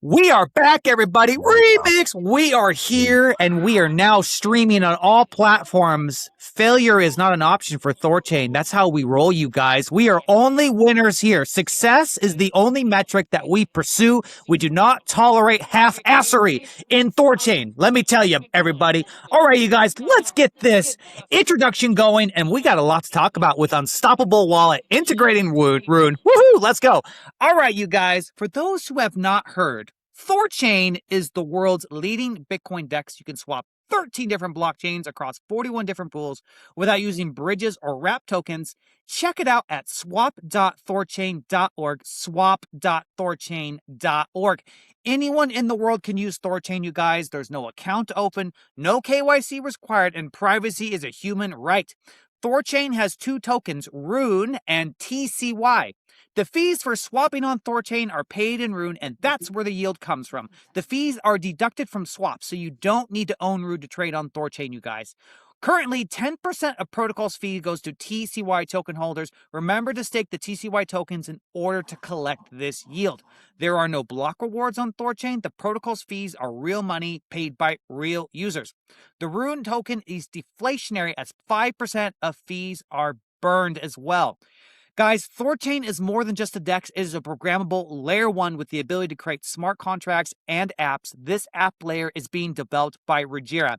We are back, everybody. Remix. We are here, and we are now streaming on all platforms. Failure is not an option for THORChain. That's how we roll, you guys. We are only winners here. Success is the only metric that we pursue. We do not tolerate half-assery in THORChain. Let me tell you, everybody. All right, you guys, let's get this introduction going, and we got a lot to talk about with Unstoppable Wallet, integrating RUNE. Woohoo! Let's go. All right, you guys, for those who have not heard, THORChain is the world's leading Bitcoin DEX. You can swap 13 different blockchains across 41 different pools without using bridges or wrap tokens. Check it out at swap.thorchain.org, swap.thorchain.org. Anyone in the world can use THORChain, you guys. There's no account to open, no KYC required, and privacy is a human right. THORChain has two tokens, RUNE and TCY. The fees for swapping on THORChain are paid in RUNE, and that's where the yield comes from. The fees are deducted from swaps, so you don't need to own RUNE to trade on THORChain, you guys. Currently, 10% of protocol's fee goes to TCY token holders. Remember to stake the TCY tokens in order to collect this yield. There are no block rewards on THORChain. The protocol's fees are real money paid by real users. The RUNE token is deflationary as 5% of fees are burned as well. Guys, THORChain is more than just a DEX. It is a programmable layer 1 with the ability to create smart contracts and apps. This app layer is being developed by RUJI.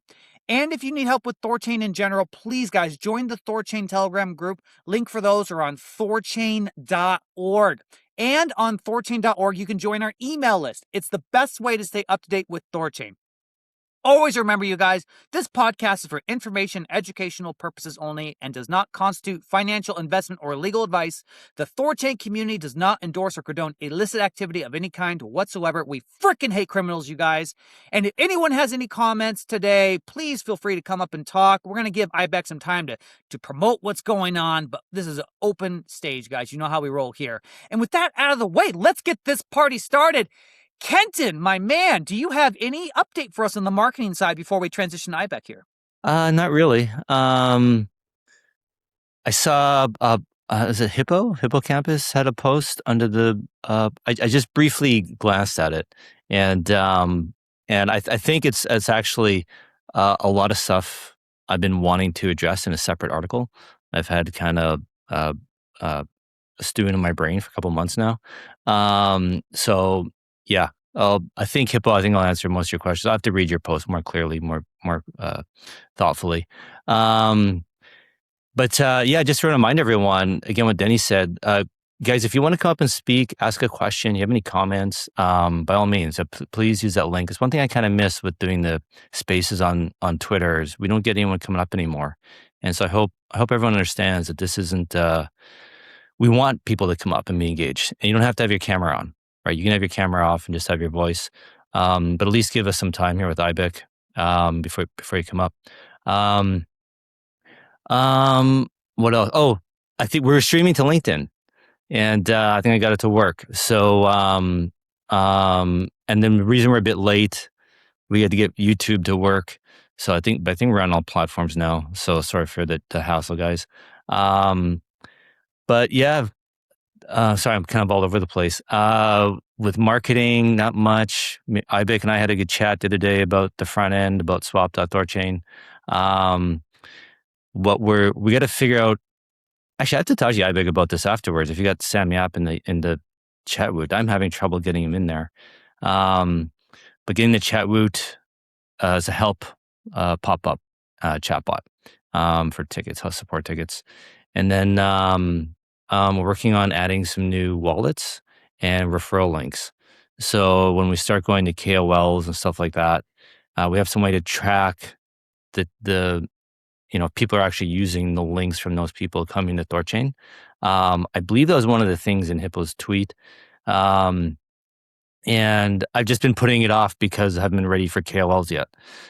And if you need help with THORChain in general, please, guys, join the THORChain Telegram group. Link for those are on thorchain.org. And on thorchain.org, you can join our email list. It's the best way to stay up to date with THORChain. Always remember, you guys, this podcast is for information, educational purposes only and does not constitute financial investment or legal advice. The THORChain community does not endorse or condone illicit activity of any kind whatsoever. We freaking hate criminals, you guys. And if anyone has any comments today, please feel free to come up and talk. We're going to give Ibek some time to promote what's going on, but this is an open stage, guys. You know how we roll here. And with that out of the way, let's get this party started. Kenton, my man, do you have any update for us on the marketing side before we transition to Ibek here? Not really. I saw, is it Hippocampus had a post under the, I just briefly glanced at it, and I think it's actually a lot of stuff I've been wanting to address in a separate article. I've had kind of stewing in my brain for a couple months now. So yeah, I think I'll answer most of your questions. I'll have to read your post more clearly, more thoughtfully. Yeah, just to remind everyone, again, what Denny said, guys, if you want to come up and speak, ask a question, you have any comments, by all means, please use that link. It's one thing I kind of miss with doing the spaces on Twitter is we don't get anyone coming up anymore. And so I hope everyone understands that this isn't, we want people to come up and be engaged. And you don't have to have your camera on. Right, you can have your camera off and just have your voice, but at least give us some time here with Ibek before you come up. What else? Oh, I think we're streaming to LinkedIn, and I think I got it to work. So, and then the reason we're a bit late, we had to get YouTube to work. So I think we're on all platforms now. So sorry for the hassle, guys. But yeah. Sorry, I'm kind of all over the place. With marketing, not much. Ibek and I had a good chat the other day about the front end, about swap.thorchain. We got to figure out. Actually, I have to talk to you, Ibek, about this afterwards. If you got Sam Yap in the chat root, I'm having trouble getting him in there. But getting the chat root as a help pop-up chatbot for tickets, host support tickets, and then. We're working on adding some new wallets and referral links. So when we start going to KOLs and stuff like that, we have some way to track the people are actually using the links from those people coming to THORChain. I believe that was one of the things in Hippo's tweet. And I've just been putting it off because I haven't been ready for KOLs yet.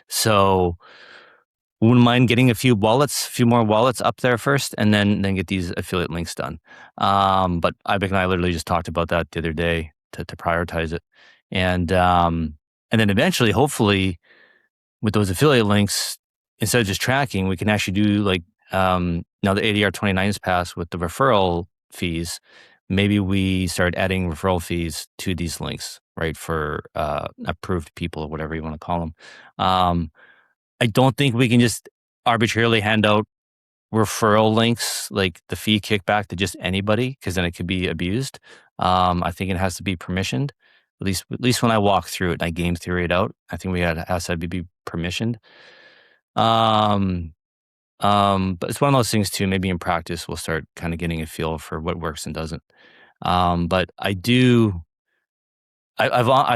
So wouldn't mind getting a few more wallets up there first, and then get these affiliate links done. But Ibek and I literally just talked about that the other day to prioritize it, and then eventually, hopefully, with those affiliate links, instead of just tracking, we can actually do now the ADR 29s pass with the referral fees. Maybe we start adding referral fees to these links, right, for approved people or whatever you want to call them. I don't think we can just arbitrarily hand out referral links, like the fee kickback, to just anybody, because then it could be abused. I think it has to be permissioned. At least when I walk through it and I game theory it out, I think has to be permissioned. But it's one of those things too. Maybe in practice, we'll start kind of getting a feel for what works and doesn't. But I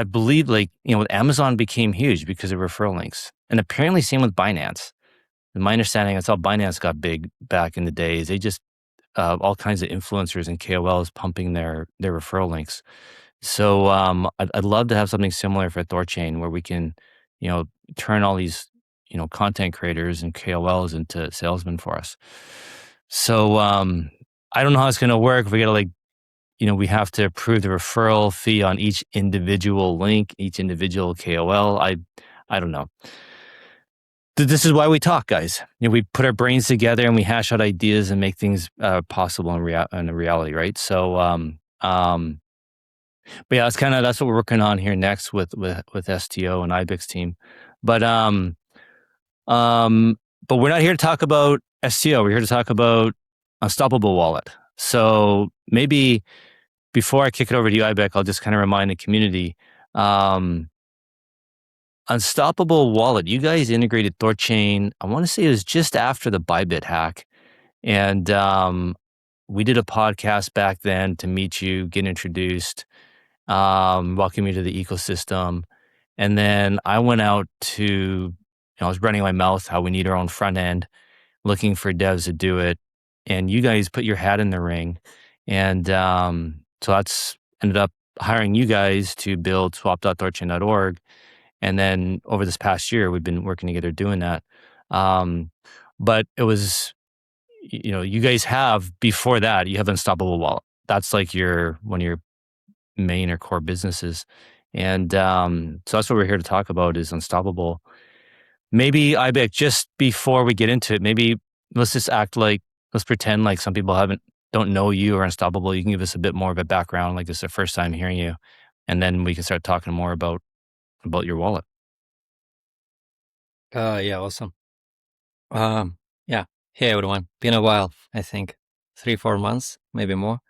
believe, like, Amazon became huge because of referral links, and apparently same with Binance. In my understanding, that's how Binance got big back in the days. They just all kinds of influencers and KOLs pumping their referral links. So I'd love to have something similar for THORChain, where we can, turn all these, content creators and KOLs into salesmen for us. So I don't know how it's going to work. We got to we have to approve the referral fee on each individual link, each individual KOL. I don't know. This is why we talk, guys. We put our brains together and we hash out ideas and make things possible in reality, right? So, but yeah, that's what we're working on here next with STO and Ibek's team. But we're not here to talk about STO. We're here to talk about Unstoppable Wallet. So maybe before I kick it over to you, Ibek, I'll just kind of remind the community. Unstoppable Wallet, you guys integrated THORChain, I want to say it was just after the Bybit hack. And we did a podcast back then to meet you, get introduced, welcome you to the ecosystem. And then I went out to, I was running my mouth how we need our own front end, looking for devs to do it. And you guys put your hat in the ring. And so that's ended up hiring you guys to build swap.thorchain.org. And then over this past year, we've been working together doing that. But it was, you guys have, before that, you have Unstoppable Wallet. That's like one of your main or core businesses. And so that's what we're here to talk about, is Unstoppable. Maybe, Ibek, just before we get into it, maybe let's pretend like some people don't know you or Unstoppable. You can give us a bit more of a background, like this is the first time hearing you. And then we can start talking more about your wallet. Yeah, awesome. Yeah. Hey, everyone. Been a while, I think 3-4 months, maybe more.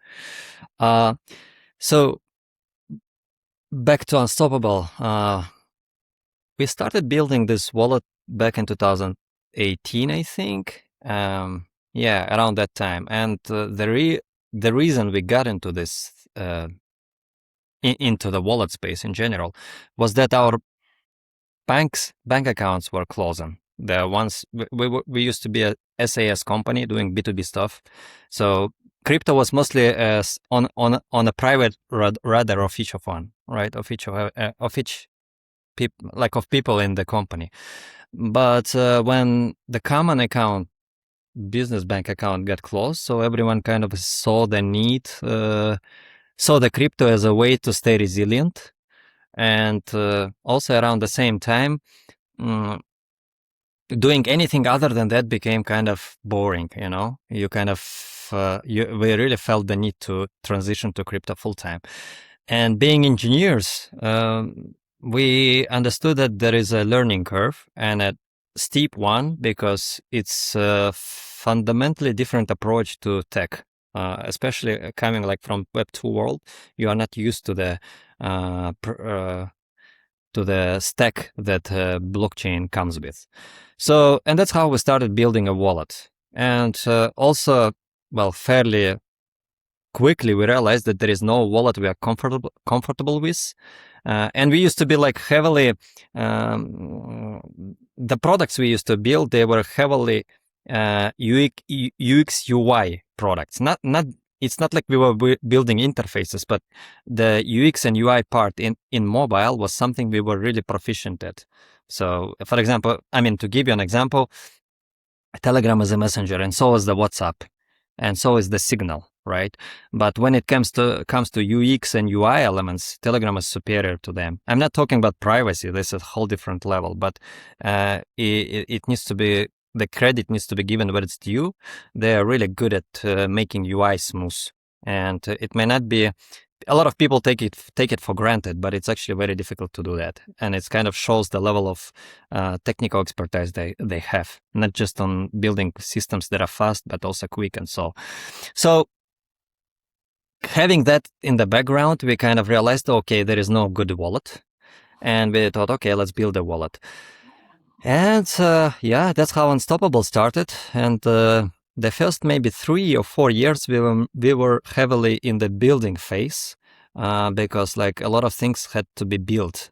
So back to Unstoppable. We started building this wallet back in 2018, I think. Yeah, around that time. And the reason we got into this, into the wallet space in general, was that our bank accounts were closing. The ones we used to be a SAS company doing B2B stuff, so crypto was mostly as on a private radar of each of one, right? Of each people in the company. But when the common account, business bank account, got closed, so everyone kind of saw the need, saw the crypto as a way to stay resilient. And also around the same time, doing anything other than that became kind of boring. You kind of we really felt the need to transition to crypto full time. And being engineers, we understood that there is a learning curve, and a steep one, because it's a fundamentally different approach to tech. Especially coming from Web 2 world, you are not used to the stack that blockchain comes with. So, and that's how we started building a wallet. And also, fairly quickly, we realized that there is no wallet we are comfortable with. And we used to be heavily, the products we used to build, they were heavily UX UI products. It's not like we were building interfaces, but the UX and UI part in mobile was something we were really proficient at. So, for example, to give you an example, Telegram is a messenger, and so is the WhatsApp, and so is the Signal, right? But when it comes to UX and UI elements, Telegram is superior to them. I'm not talking about privacy; this is a whole different level. But it needs to be, the credit needs to be given where it's due. They are really good at making UI smooth, and it may not be a lot of people take it for granted, but it's actually very difficult to do that, and it kind of shows the level of technical expertise they have, not just on building systems that are fast, but also quick and so. Having that in the background, we kind of realized, okay, there is no good wallet, and we thought, okay, let's build a wallet. And that's how Unstoppable started. And the first maybe 3 or 4 years, we were heavily in the building phase, because like a lot of things had to be built,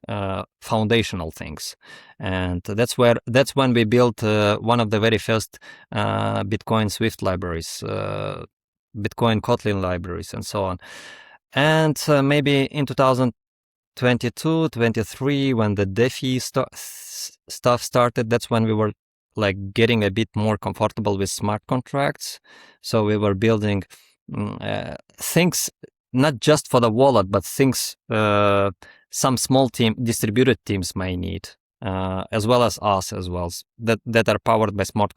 foundational things, and that's when we built one of the very first Bitcoin Swift libraries, Bitcoin Kotlin libraries, and so on. And maybe in 2022, 23, when the DeFi stuff started, that's when we were like getting a bit more comfortable with smart contracts. So we were building things not just for the wallet, but things some small distributed teams may need, as well as us as well, that are powered by smart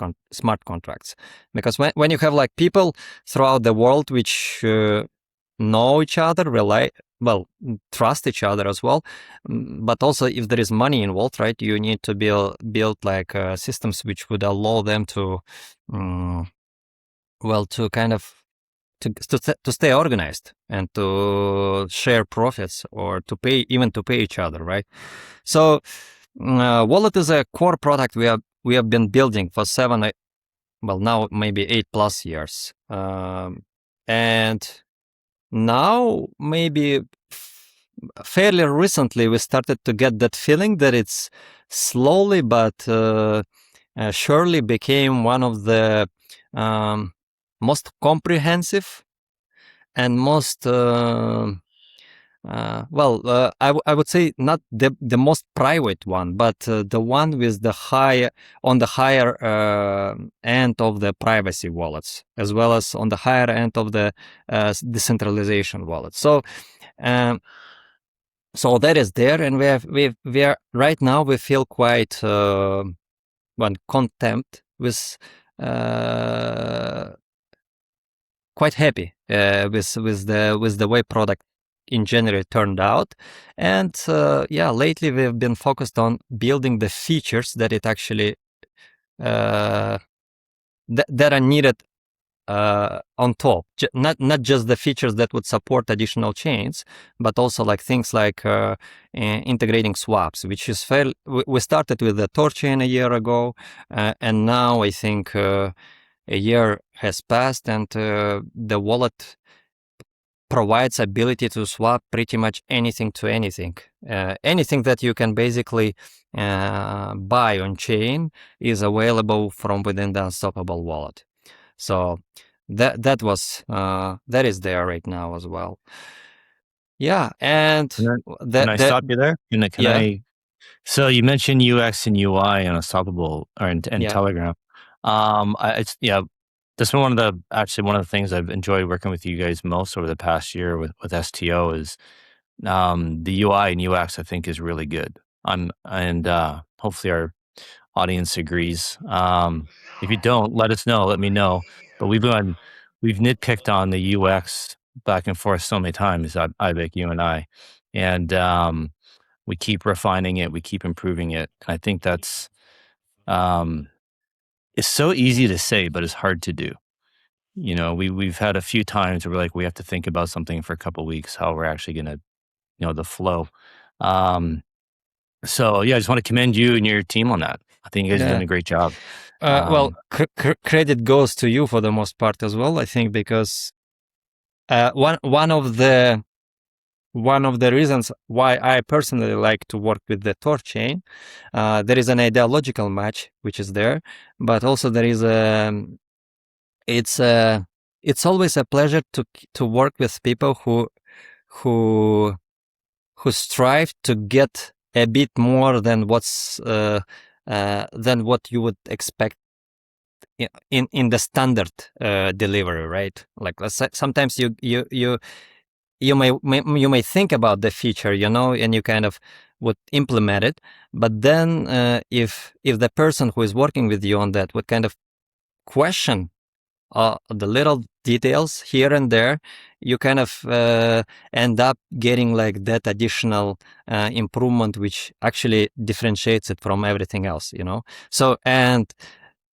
contracts. Because when you have like people throughout the world which know each other, trust each other as well, but also if there is money involved, right, you need to build like systems which would allow them to to kind of to stay organized and to share profits, or to pay each other, right? So wallet is a core product we have been building for 7, now maybe 8+ years, and now maybe fairly recently we started to get that feeling that it's slowly but surely became one of the most comprehensive and most I would say not the most private one, but the one with the higher end of the privacy wallets, as well as on the higher end of the decentralization wallets. So that is there, and we are right now, we feel quite content with quite happy with the way product in general turned out. And lately we've been focused on building the features that it actually that are needed on top, not just the features that would support additional chains, but also like things like integrating swaps, which is we started with the THORChain a year ago, and now I think a year has passed, and the wallet provides ability to swap pretty much anything to anything. Anything that you can basically buy on chain is available from within the Unstoppable wallet. So that is there right now as well. Yeah, and can I stop you there? Can I? So you mentioned UX and UI on Unstoppable and Telegram. That's been one of the things I've enjoyed working with you guys most over the past year with STO is the UI and UX, I think, is really good. And hopefully our audience agrees. If you don't, let us know. Let me know. But we've nitpicked on the UX back and forth so many times, Ibek, you and I, and we keep refining it. We keep improving it. I think that's it's so easy to say, but it's hard to do. You know, we've had a few times where we're like, we have to think about something for a couple of weeks, how we're actually going to, the flow. So yeah, I just want to commend you and your team on that. I think you guys are doing a great job. Credit goes to you for the most part as well, I think, because one of the reasons why I personally like to work with the THORChain, there is an ideological match which is there, but also there is it's always a pleasure to work with people who strive to get a bit more than what you would expect in the standard delivery, right? Like sometimes you may think about the feature, and you kind of would implement it, but then if the person who is working with you on that would kind of question the little details here and there, you kind of end up getting like that additional improvement, which actually differentiates it from everything else, you know. So, and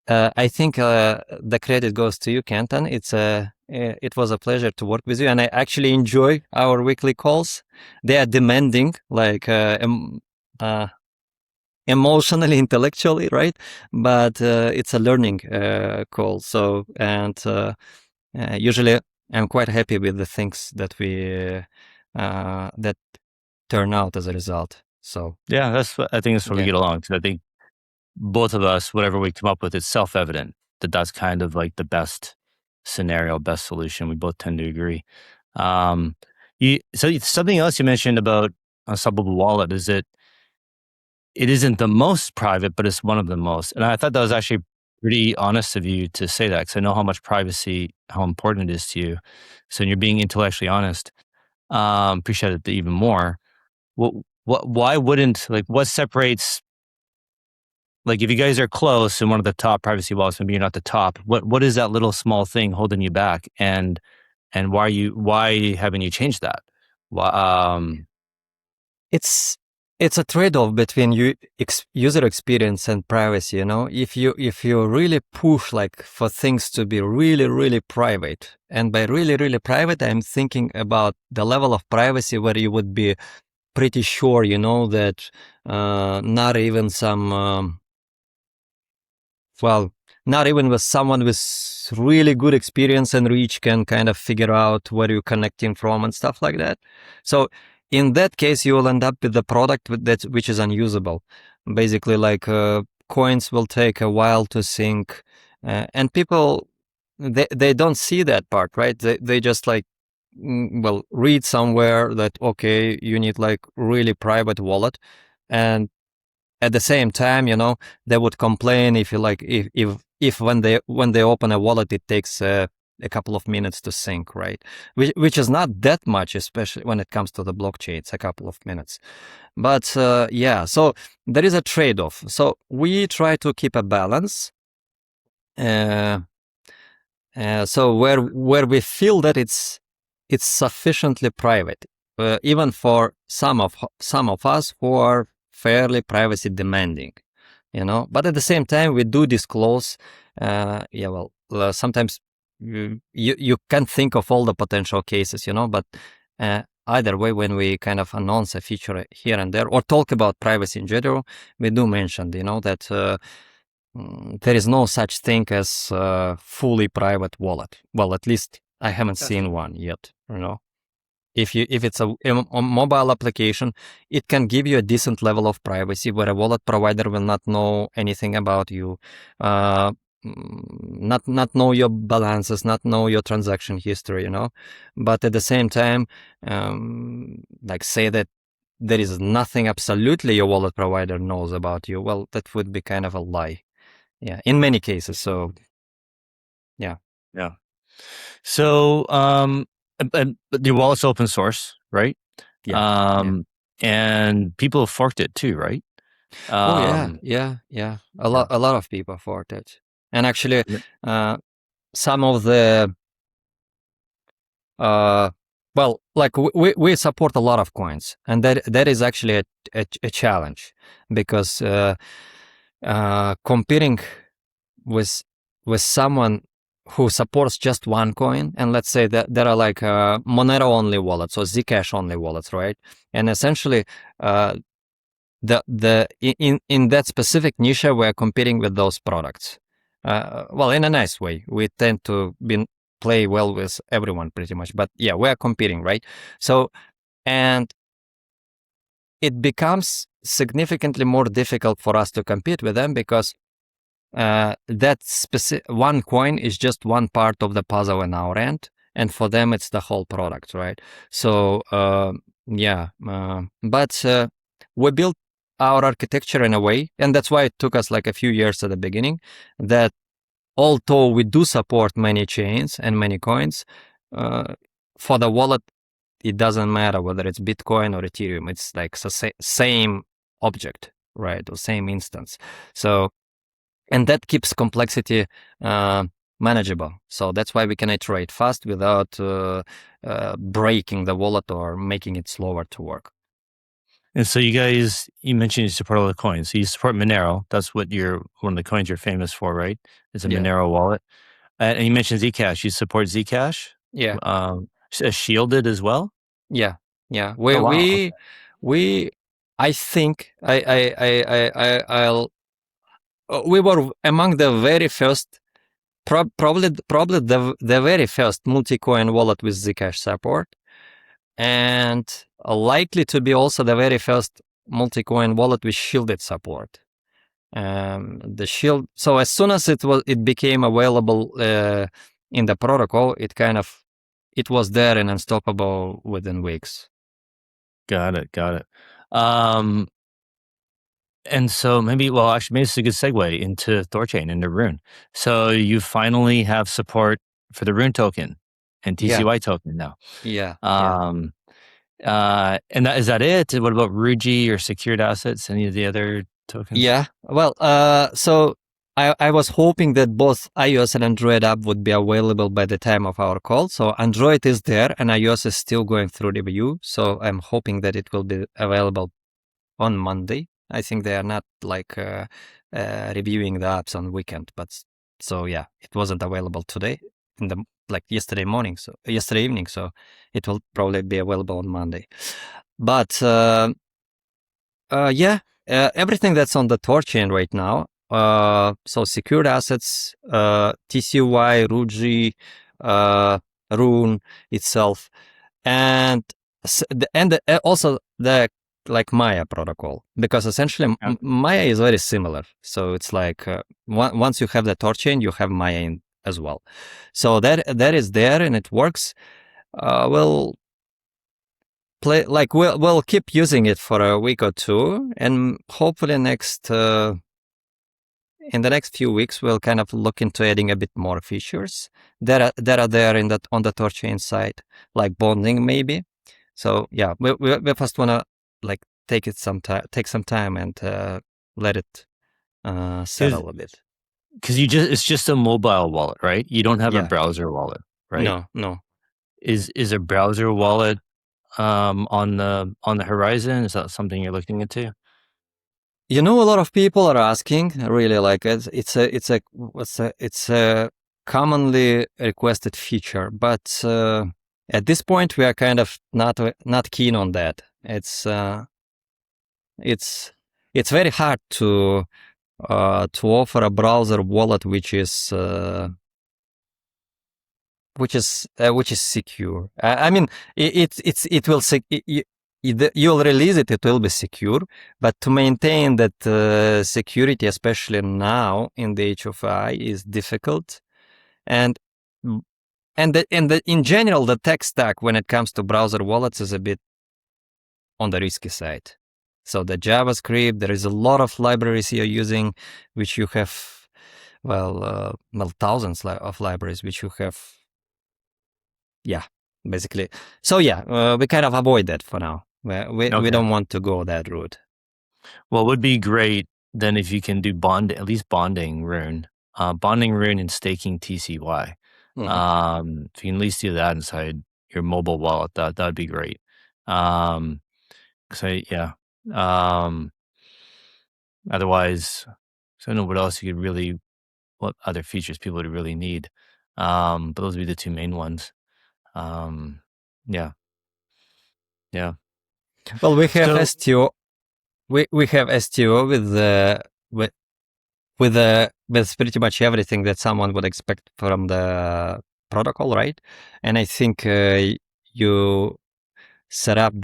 I think the credit goes to you, Kenton. It was a pleasure to work with you, and I actually enjoy our weekly calls. They are demanding, like emotionally, intellectually, right? But it's a learning call. So, and usually I'm quite happy with the things that we that turn out as a result. So Yeah, I think that's where we yeah. get along, because I think both of us, whatever we come up with, it's self-evident that that's kind of like the best scenario, best solution. We both tend to agree. So something else you mentioned about Unstoppable Wallet is that it isn't the most private, but it's one of the most. And I thought that was actually pretty honest of you to say that, because I know how much privacy, how important it is to you. So you're being intellectually honest. Appreciate it even more. Why wouldn't, like, what separates, like, if you guys are close and one of the top privacy wallets, maybe you're not the top, what is that little small thing holding you back? And why haven't you changed that? It's a trade-off between user experience and privacy, you know. If you really push like for things to be really, really private, and by really, really private, I'm thinking about the level of privacy where you would be pretty sure, you know, that not even some not even with someone with really good experience and reach can kind of figure out where you're connecting from and stuff like that. So in that case, you will end up with the product which is unusable. Basically, like coins will take a while to sync, and people they don't see that part, right? They just like read somewhere that okay, you need like really private wallet, and at the same time, you know, they would complain if you like if when they open a wallet, it takes a couple of minutes to sync, right? Which is not that much, especially when it comes to the blockchain. It's a couple of minutes, but yeah. So there is a trade-off. So we try to keep a balance. So where we feel that it's sufficiently private, even for some of us who are fairly privacy demanding, you know. But at the same time, we do disclose. Sometimes you can't think of all the potential cases, you know. But either way, when we kind of announce a feature here and there or talk about privacy in general, we do mention, you know, that there is no such thing as fully private wallet. Well, at least I haven't seen one yet, you know. If it's a mobile application, it can give you a decent level of privacy where a wallet provider will not know anything about you, not know your balances, not know your transaction history, you know. But at the same time, like say that there is nothing absolutely your wallet provider knows about you. Well, that would be kind of a lie. Yeah, in many cases. So, yeah. So, but your wallet's open source, right? Yeah. And people have forked it too, right? Yeah. A lot of people forked it, and actually, some of the like we support a lot of coins, and that is actually a challenge, because competing with someone who supports just one coin, and let's say that there are like Monero only wallets or Zcash only wallets, right? And essentially, in that specific niche, we're competing with those products. In a nice way. We tend to play well with everyone pretty much, but yeah, we're competing, right? So, and it becomes significantly more difficult for us to compete with them, because that specific one coin is just one part of the puzzle in our end, and for them it's the whole product, right? So but we built our architecture in a way, and that's why it took us like a few years at the beginning, that although we do support many chains and many coins, for the wallet it doesn't matter whether it's Bitcoin or Ethereum. It's like same object, right, or same instance. So, and that keeps complexity manageable. So that's why we can iterate fast without breaking the wallet or making it slower to work. And so you mentioned you support all the coins. So you support Monero. That's what one of the coins you're famous for, right? It's a Monero wallet. And you mentioned Zcash. You support Zcash? Yeah. Shielded as well? Yeah. Oh, wow. I think we were among the very first, probably the very first multi-coin wallet with Zcash support, and likely to be also the very first multi-coin wallet with shielded support. The shield. So as soon as it became available in the protocol, it was there and Unstoppable within weeks. Got it. And so maybe it's a good segue into THORChain, into RUNE. So you finally have support for the RUNE token and TCY token now. Yeah. And is that it? What about RUJI or secured assets? Any of the other tokens? Yeah. Well, so I was hoping that both iOS and Android app would be available by the time of our call. So Android is there and iOS is still going through review. So I'm hoping that it will be available on Monday. I think they are not reviewing the apps on weekend, but so yeah, it wasn't available today yesterday evening. So it will probably be available on Monday. But everything that's on the THORChain right now. So secured assets, TCY, RUJI, RUNE itself, and also the Maya protocol, because essentially Maya is very similar. So it's once you have the THORChain, you have Maya in as well. So that is there and it works. We'll keep using it for a week or two, and hopefully in the next few weeks we'll kind of look into adding a bit more features that are there on the THORChain side, like bonding maybe. So yeah, we first wanna take some time and let it settle a bit. Because it's just a mobile wallet, right? You don't have a browser wallet, right? No. Is a browser wallet on the horizon? Is that something you're looking into? A lot of people are asking. Really, it's a commonly requested feature, but at this point we are kind of not keen on that. It's very hard to offer a browser wallet which is secure. I mean, you'll release it. It will be secure, but to maintain that security, especially now in the age of AI, is difficult. And in general, the tech stack when it comes to browser wallets is a bit on the risky side. So the JavaScript, there is a lot of libraries you're using, which you have, thousands of libraries which you have. Yeah, basically. So yeah, we kind of avoid that for now. We don't want to go that route. Well, it would be great then if you can do at least bonding RUNE and staking TCY. Mm-hmm. If you can at least do that inside your mobile wallet, that'd be great. Otherwise, I don't know what else what other features people would really need. But those would be the two main ones. Yeah. Well, we have STO. We have STO with pretty much everything that someone would expect from the protocol, right? And I think you set up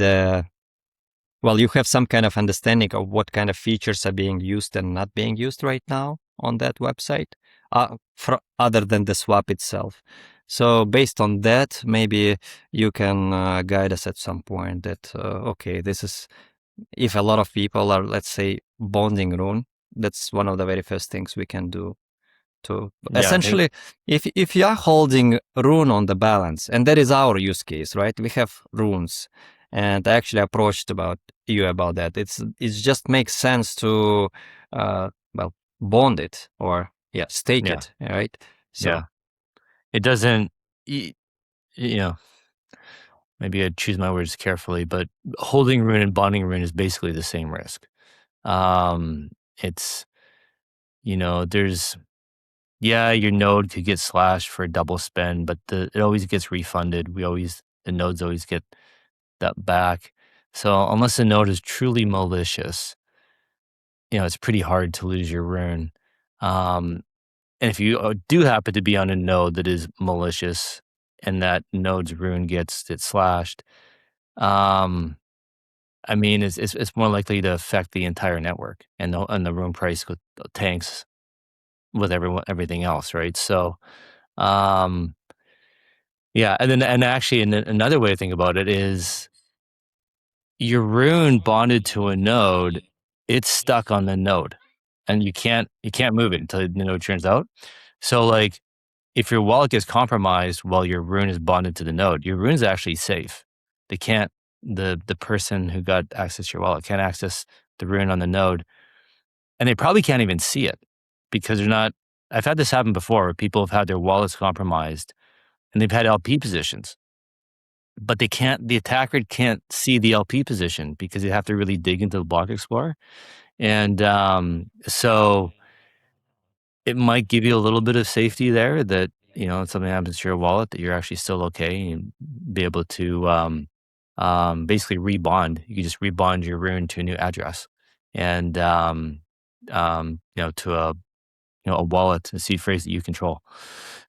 you have some kind of understanding of what kind of features are being used and not being used right now on that website, other than the swap itself. So based on that, maybe you can guide us at some point that, this is, if a lot of people are, let's say, bonding RUNE, that's one of the very first things we can do. Essentially, if you are holding RUNE on the balance, and that is our use case, right? We have runes, and I actually approached you about that. It just makes sense to bond it or stake it, right? So it doesn't, you know, maybe I'd choose my words carefully, but holding RUNE and bonding RUNE is basically the same risk. It's, there's, your node could get slashed for a double spend, but it always gets refunded. The nodes always get that back. So unless the node is truly malicious, it's pretty hard to lose your RUNE. And if you do happen to be on a node that is malicious and that node's RUNE gets slashed, it's more likely to affect the entire network, and the RUNE price tanks with everything else, right? So, and actually, another way to think about it is your RUNE bonded to a node, it's stuck on the node, and you can't move it until the node turns out. So, like, if your wallet gets compromised while your RUNE is bonded to the node, your RUNE is actually safe. They can't the person who got access to your wallet can't access the RUNE on the node, and they probably can't even see it because they're not. I've had this happen before where people have had their wallets compromised and they've had LP positions, but the attacker can't see the LP position because they have to really dig into the block explorer. And so it might give you a little bit of safety there that, if something happens to your wallet, that you're actually still okay and be able to basically rebond. You can just rebond your RUNE to a new address and, to a wallet, a seed phrase that you control.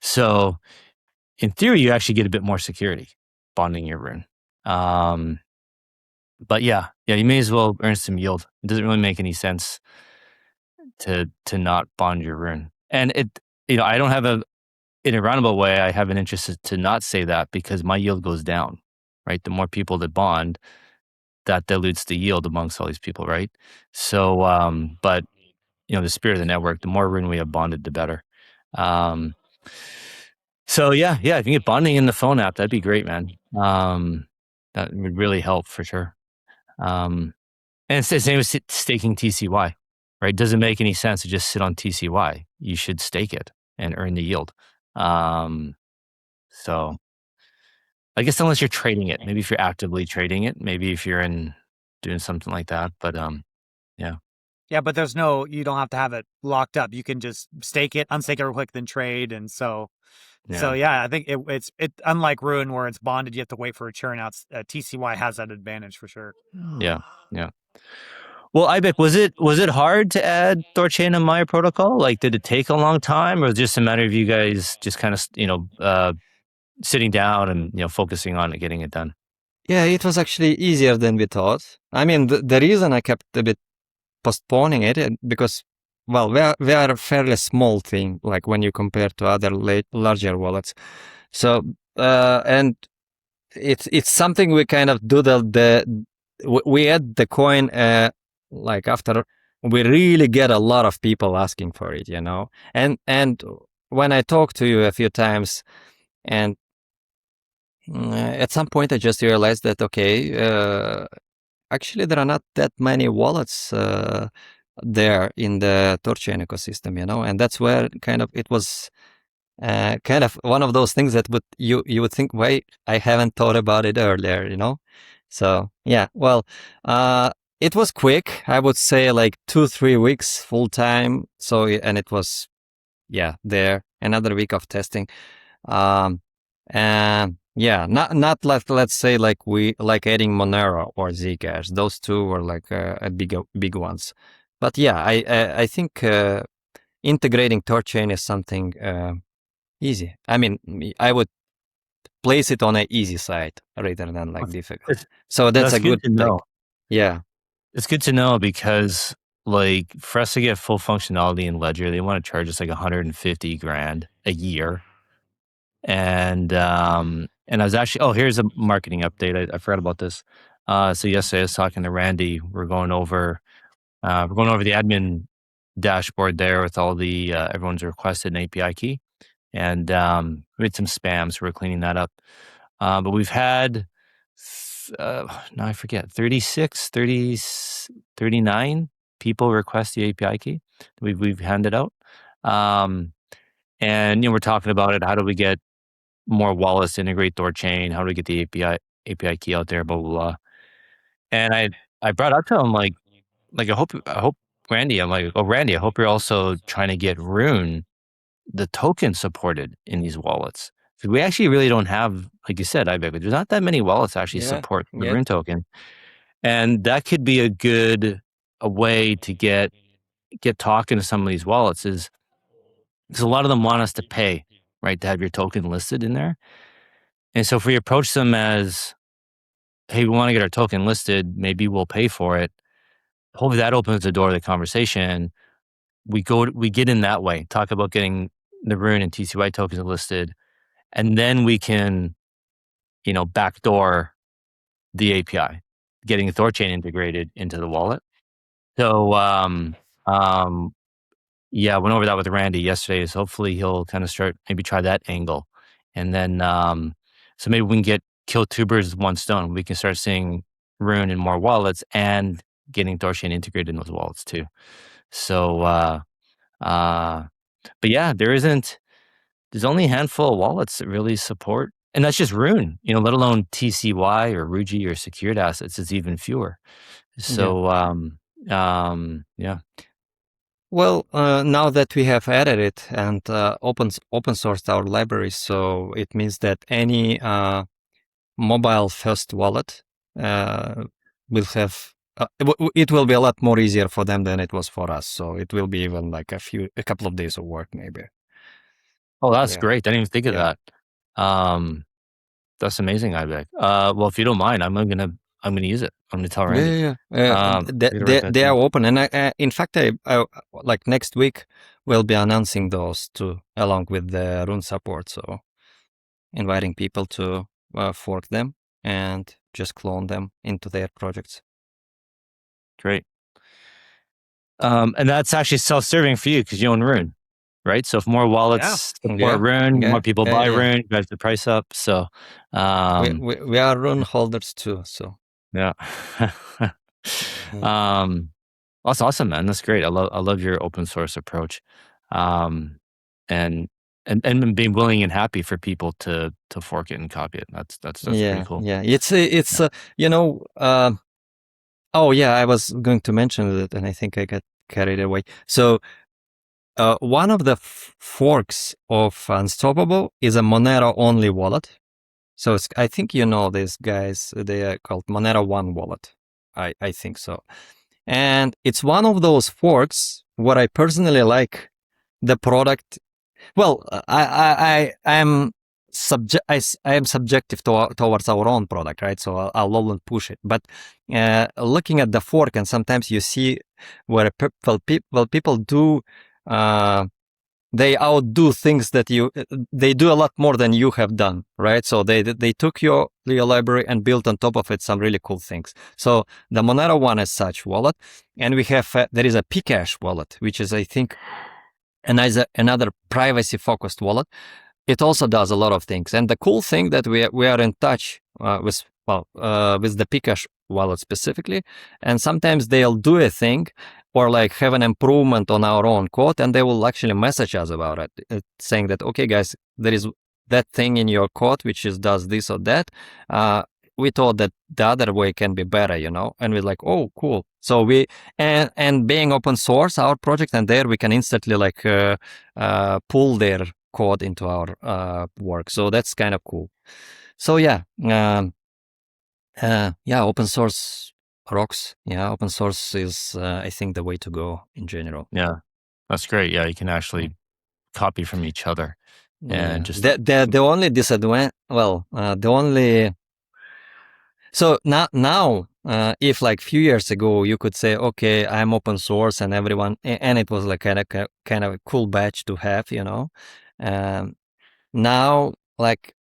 So in theory, you actually get a bit more security bonding your RUNE. But you may as well earn some yield. It doesn't really make any sense to not bond your RUNE. And I don't have in a roundabout way, I have an interest to not say that because my yield goes down, right? The more people that bond, that dilutes the yield amongst all these people, right? So, but the spirit of the network, the more RUNE we have bonded, the better. So if you can get bonding in the phone app, that'd be great, man. That would really help for sure. And it's the same with staking TCY, right? Doesn't make any sense to just sit on TCY. You should stake it and earn the yield. So I guess unless you're trading it, maybe if you're actively trading it, maybe if you're doing something like that, but yeah. Yeah, but you don't have to have it locked up. You can just stake it, unstake it real quick, then trade. And so I think it's unlike RUNE where it's bonded, you have to wait for a churn out. TCY has that advantage for sure. Yeah. Well, Ibek, was it hard to add THORChain to my protocol? Like, did it take a long time, or was it just a matter of you guys just kind of sitting down and focusing on it, getting it done? Yeah, it was actually easier than we thought. I mean, the reason I kept a bit postponing it because, well, we are a fairly small thing, like when you compare to other larger wallets. So, and it's something we kind of do we add the coin like after we really get a lot of people asking for it, and when I talked to you a few times, and at some point I just realized that actually there are not that many wallets there in the THORChain ecosystem, and that's where kind of it was kind of one of those things that you would think, wait, I haven't thought about it earlier, So well, it was quick. I would say like 2-3 weeks full time. So, and it was, there another week of testing. And not like, let's say like adding Monero or Zcash. Those two were like a big ones. But I think integrating THORChain is something easy. I mean, I would place it on an easy side rather than like difficult. So that's a good to know. It's good to know because like for us to get full functionality in Ledger, they want to charge us like $150,000 a year. And I was actually, here's a marketing update. I forgot about this. So yesterday I was talking to Randy. We're going over the admin dashboard there with all the everyone's requested an API key, and we had some spam, so we're cleaning that up. But we've had now I forget 39 people request the API key. We've handed out, and we're talking about it. How do we get more wallets to integrate THORChain, how to get the API key out there, blah, blah, blah. And I brought up to him, like, I hope Randy, I'm like, oh, Randy, I hope you're also trying to get RUNE, the token, supported in these wallets. Because we actually really don't have, like you said, Ibek, there's not that many wallets that actually support the RUNE token. And that could be a way to get talking to some of these wallets, is because a lot of them want us to pay, right, to have your token listed in there. And so if we approach them as, hey, we want to get our token listed, maybe we'll pay for it. Hopefully that opens the door to the conversation. We get in that way, talk about getting the RUNE and TCY tokens listed, and then we can, backdoor the API, getting THORChain integrated into the wallet. So, yeah, I went over that with Randy yesterday. So hopefully he'll kind of maybe try that angle, and then so maybe we can kill two birds with one stone. We can start seeing RUNE in more wallets and getting THORChain integrated in those wallets too. So, but yeah, there's only a handful of wallets that really support, and that's just RUNE, let alone TCY or RUJI or secured assets. It's even fewer. So, yeah. Well, now that we have added it and open sourced our libraries, so it means that any mobile first wallet will have it will be a lot more easier for them than it was for us. So it will be even like a couple of days of work maybe. Oh, that's great. I didn't even think of that. That's amazing, Ibek. Well, if you don't mind, I'm gonna use it. I'm gonna tell Randy. They are open, and in fact, I like next week we'll be announcing those too, along with the RUNE support. So inviting people to fork them and just clone them into their projects. Great. And that's actually self-serving for you because you own RUNE, right? So if more wallets support RUNE, more people buy RUNE, drives the price up. So we are RUNE holders too. So yeah. That's awesome, man. That's great. I love your open source approach, and being willing and happy for people to fork it and copy it. That's pretty cool. Yeah, it's oh yeah, I was going to mention that, and I think I got carried away. So one of the forks of Unstoppable is a Monero only wallet. So I think these guys, they are called Monero One wallet. I think so. And it's one of those forks what I personally like the product. Well, I am subjective towards our own product, right? So I'll always push it. But looking at the fork, and sometimes you see where people do, they outdo things that they do a lot more than you have done, right? So they took your library and built on top of it some really cool things. So the Monero One is such wallet, and we have there is a Pcash wallet, which is I think another privacy focused wallet. It also does a lot of things, and the cool thing that we are in touch with the Pcash wallet specifically, and sometimes they'll do a thing or like have an improvement on our own code, and they will actually message us about it, saying that, okay, guys, there is that thing in your code which does this or that. We thought that the other way can be better, and we're like, oh, cool. So we, and being open source, our project, and there we can instantly like pull their code into our work. So that's kind of cool. So yeah, open source rocks. Yeah, open source is, I think, the way to go in general. Yeah, that's great. Yeah, you can actually copy from each other. And just the only disadvantage, so now, if like few years ago you could say, okay, I'm open source and everyone, and it was like kind of a cool badge to have, now, like,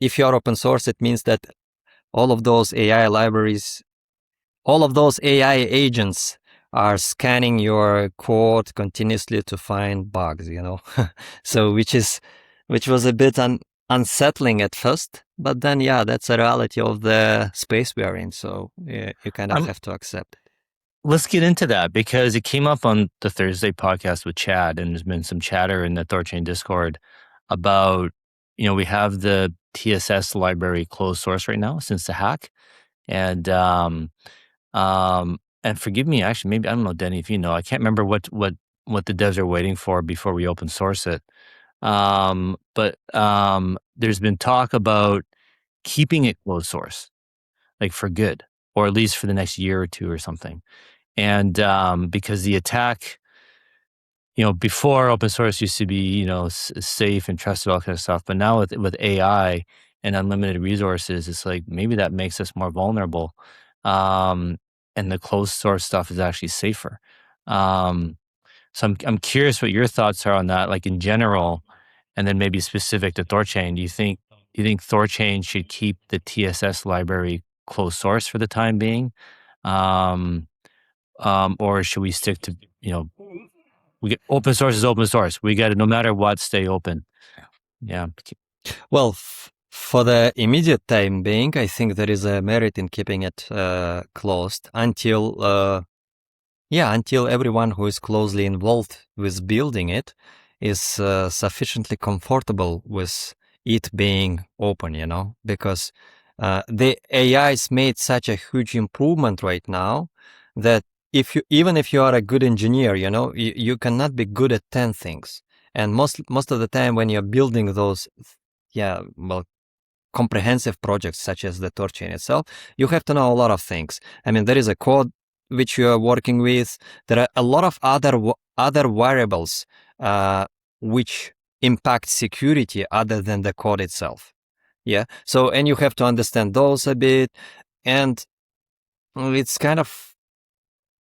if you're open source, it means that all of those AI libraries, all of those AI agents are scanning your code continuously to find bugs, so which was a bit unsettling at first, but then that's a reality of the space we are in. So you kind of have to accept it. Let's get into that, because it came up on the Thursday podcast with Chad, and there's been some chatter in the THORChain Discord about, we have the TSS library closed source right now since the hack, and forgive me, actually, maybe I don't know, Denny, if you know, I can't remember what the devs are waiting for before we open source it. But there's been talk about keeping it closed source, like for good, or at least for the next year or two or something. And because the attack, before open source used to be, safe and trusted, all kind of stuff. But now with AI and unlimited resources, it's like maybe that makes us more vulnerable. And the closed source stuff is actually safer. So I'm curious what your thoughts are on that, like in general, and then maybe specific to THORChain. Do you think THORChain should keep the TSS library closed source for the time being, or should we stick to we get open source is open source. We got to, no matter what, stay open. Yeah. Well, for the immediate time being, I think there is a merit in keeping it closed until everyone who is closely involved with building it is sufficiently comfortable with it being open, because the AI's made such a huge improvement right now that even if you are a good engineer, you cannot be good at 10 things. And most of the time when you're building those, comprehensive projects such as the THORChain itself, you have to know a lot of things. I mean, there is a code which you are working with. There are a lot of other variables which impact security other than the code itself. Yeah. So, and you have to understand those a bit. And it's kind of,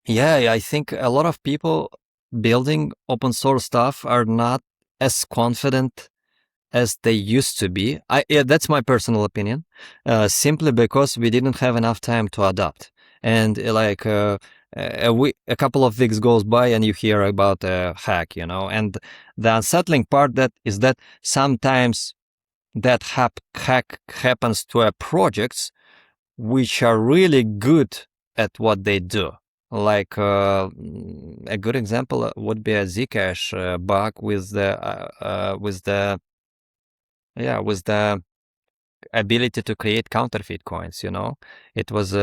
I think a lot of people building open source stuff are not as confident as they used to be. That's my personal opinion, simply because we didn't have enough time to adapt. And like a couple of weeks goes by and you hear about a hack, and the unsettling part is that sometimes that hack happens to projects which are really good at what they do. Like a good example would be a Zcash bug with the ability to create counterfeit coins. It was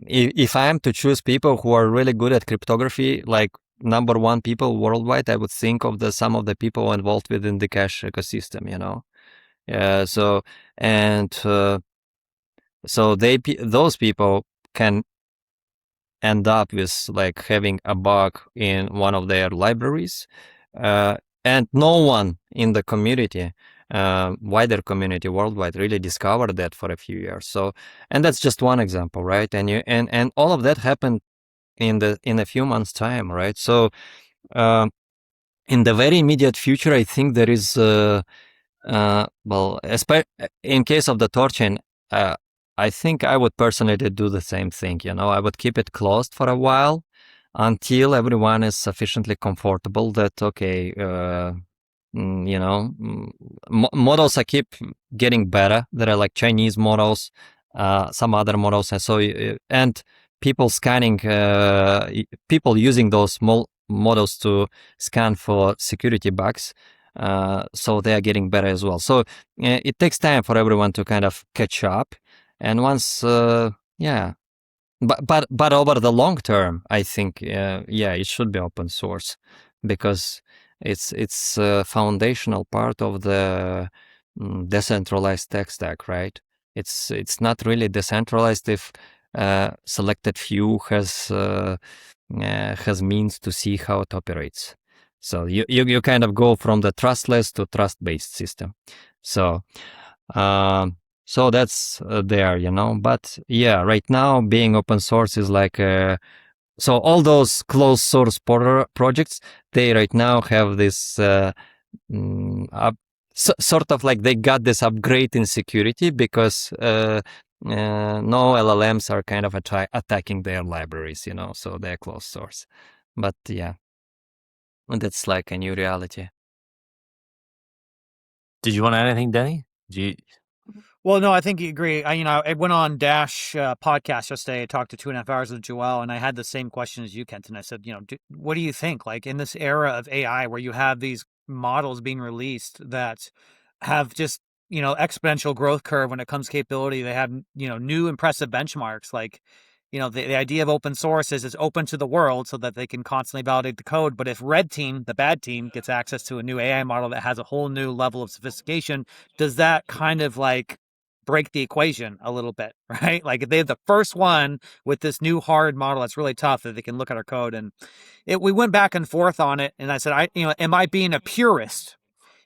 if I am to choose people who are really good at cryptography, like number one people worldwide, I would think of some of the people involved within the cash ecosystem. So those people can end up with like having a bug in one of their libraries, and no one in the community, wider community worldwide, really discovered that for a few years. So, and that's just one example, right? And all of that happened in a few months' time, right? So, in the very immediate future, I think there is, in case of the THORChain, I think I would personally do the same thing. I would keep it closed for a while until everyone is sufficiently comfortable that, okay, models keep getting better. There are like Chinese models, some other models. And so, and people people using those models to scan for security bugs. So they are getting better as well. So it takes time for everyone to kind of catch up. And once, but over the long term, I think, it should be open source because it's a foundational part of the decentralized tech stack, right? It's not really decentralized if selected few has means to see how it operates. So you kind of go from the trustless to trust-based system. So. So that's there, but right now being open source is like, so all those closed source projects, they right now have this sort of like they got this upgrade in security because no LLMs are kind of attacking their libraries, so they're closed source. But that's like a new reality. Did you want to add anything, Denny? Well, no, I think you agree. I went on Dash podcast yesterday. I talked to 2.5 hours with Joel, and I had the same question as you, Kenton. I said, what do you think? Like in this era of AI where you have these models being released that have just, exponential growth curve when it comes to capability. They have, new impressive benchmarks. Like, the idea of open source is it's open to the world so that they can constantly validate the code. But if red team, the bad team, gets access to a new AI model that has a whole new level of sophistication, does that kind of like break the equation a little bit, right? Like if they're the first one with this new hard model that's really tough that they can look at our code. And we went back and forth on it. And I said, am I being a purist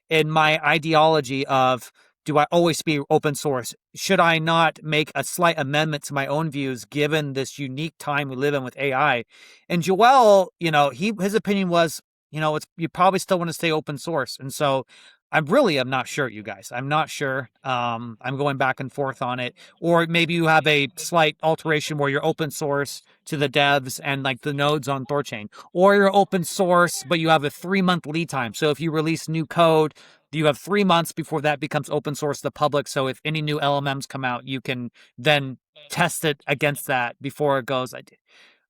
in my ideology of, do I always be open source? Should I not make a slight amendment to my own views given this unique time we live in with AI? And Joel, his opinion was, you probably still want to stay open source. And so I'm not sure, you guys. I'm not sure. I'm going back and forth on it. Or maybe you have a slight alteration where you're open source to the devs and like the nodes on THORChain. Or you're open source, but you have a 3-month lead time. So if you release new code, you have 3 months before that becomes open source to the public. So if any new LMMs come out, you can then test it against that before it goes.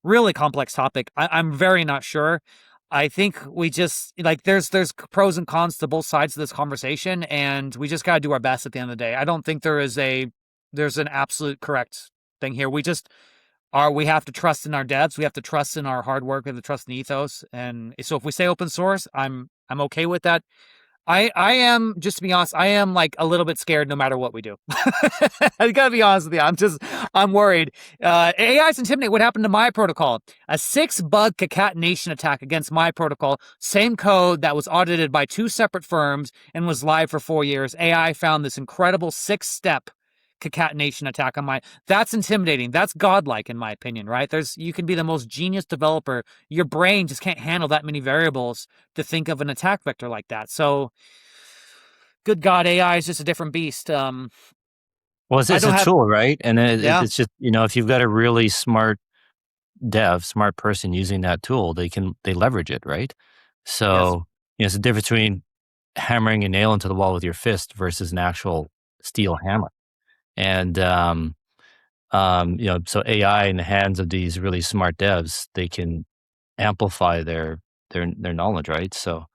Really complex topic. I'm very not sure. I think we just like there's pros and cons to both sides of this conversation, and we just got to do our best at the end of the day. I don't think there's an absolute correct thing here. We have to trust in our devs. We have to trust in our hard work. We have to trust in the ethos. And so if we say open source, I'm okay with that. I am, just to be honest, I am like a little bit scared no matter what we do. I gotta be honest with you. I'm worried. AI's intimidating. What happened to my protocol? A 6-bug concatenation attack against my protocol. Same code that was audited by 2 separate firms and was live for 4 years. AI found this incredible 6-step concatenation attack on that's intimidating. That's godlike in my opinion, right? You can be the most genius developer. Your brain just can't handle that many variables to think of an attack vector like that. So good God, AI is just a different beast. Well, it's a tool, right? And it's just, if you've got a really smart person using that tool, they leverage it, right? So, it's the difference between hammering a nail into the wall with your fist versus an actual steel hammer. And, so AI in the hands of these really smart devs, they can amplify their knowledge, right? So,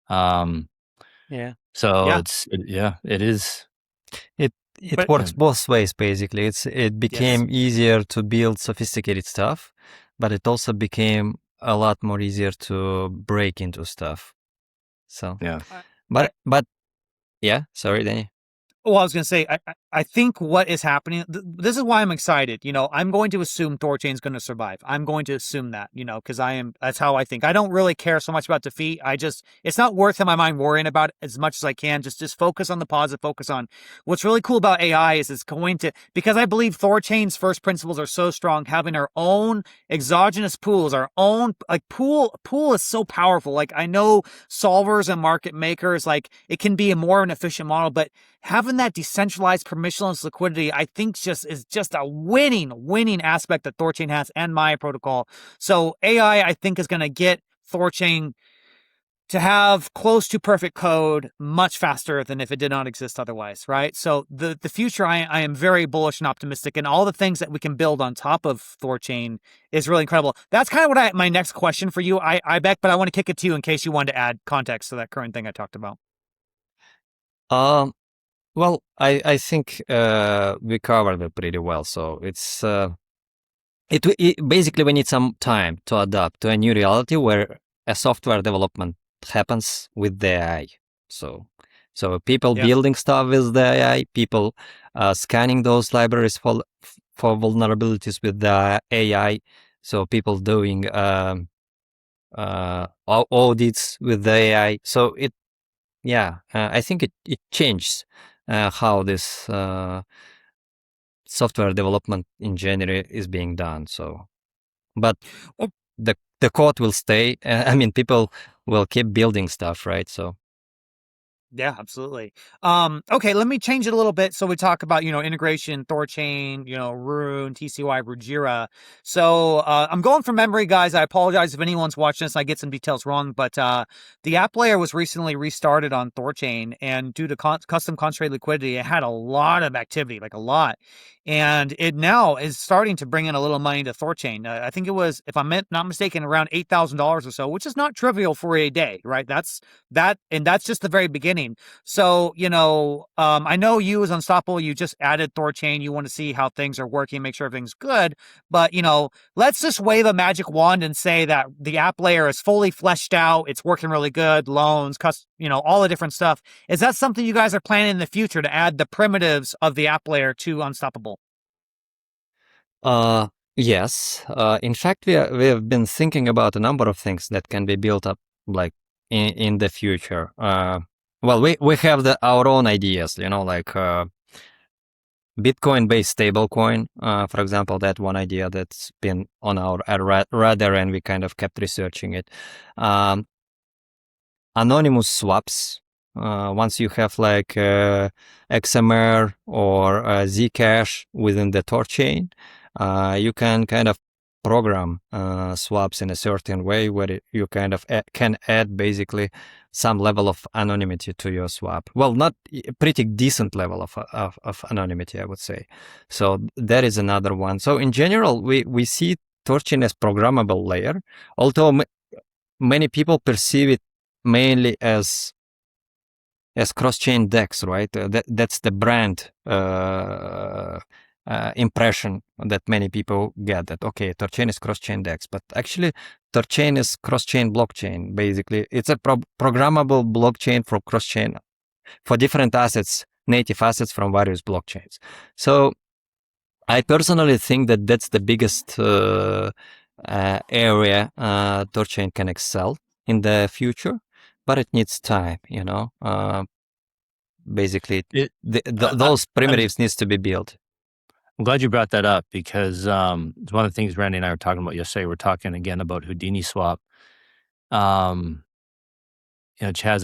it is. It works both ways, basically. It became easier to build sophisticated stuff, but it also became a lot more easier to break into stuff. So, but sorry, Denny. Well, I was going to say, I think what is happening, this is why I'm excited. I'm going to assume THORChain is going to survive. I'm going to assume that, because that's how I think. I don't really care so much about defeat. It's not worth in my mind worrying about it as much as I can. Just focus on the positive, focus on what's really cool about AI is it's going to, because I believe THORChain's first principles are so strong, having our own exogenous pools, our own, like pool is so powerful. Like I know solvers and market makers, like it can be a more efficient model, but having that decentralized permissionless liquidity, I think is just a winning aspect that THORChain has and Maya protocol. So AI, I think, is going to get THORChain to have close to perfect code much faster than if it did not exist otherwise, right? So the future, I am very bullish and optimistic, and all the things that we can build on top of THORChain is really incredible. That's kind of my next question for you, Ibek, but I want to kick it to you in case you wanted to add context to that current thing I talked about. Well, I think we covered it pretty well. So it's basically we need some time to adapt to a new reality where a software development happens with the AI. So people building stuff with the AI, people scanning those libraries for vulnerabilities with the AI. So people doing audits with the AI. So I think it changed how this software development in general is being done. So, but the code will stay. I mean, people will keep building stuff, right? So. Yeah, absolutely. Okay, let me change it a little bit. So we talk about, integration, THORChain, RUNE, TCY, Rujira. So I'm going from memory, guys. I apologize if anyone's watching this, I get some details wrong, but the app layer was recently restarted on THORChain, and due to custom concentrated liquidity, it had a lot of activity, like a lot. And it now is starting to bring in a little money to THORChain. I think it was, if I'm not mistaken, around $8,000 or so, which is not trivial for a day, right? That's just the very beginning. beginning. So, I know you as Unstoppable, you just added THORChain. You want to see how things are working, make sure everything's good. But, let's just wave a magic wand and say that the app layer is fully fleshed out. It's working really good. Loans, all the different stuff. Is that something you guys are planning in the future to add the primitives of the app layer to Unstoppable? Yes. In fact, we have been thinking about a number of things that can be built up like in the future. Well, we have our own ideas, like Bitcoin-based stablecoin, for example. That one idea that's been on our radar, and we kind of kept researching it. Anonymous swaps. Once you have like XMR or Zcash within the THORChain, you can kind of program swaps in a certain way where you kind of can add basically some level of anonymity to your swap. Well, not a pretty decent level of anonymity, I would say. So that is another one. So in general, we see THORChain as programmable layer, although many people perceive it mainly as cross-chain DEX, right? That's the brand impression that many people get, that okay, THORChain is cross-chain DEX, but actually THORChain is cross-chain blockchain. Basically, it's a programmable blockchain for cross-chain for different assets, native assets from various blockchains. So I personally think that that's the biggest area THORChain can excel in the future, but it needs time, basically those primitives needs to be built. I'm glad you brought that up, because it's one of the things Randy and I were talking about yesterday. We're talking again about Houdini Swap. Chad's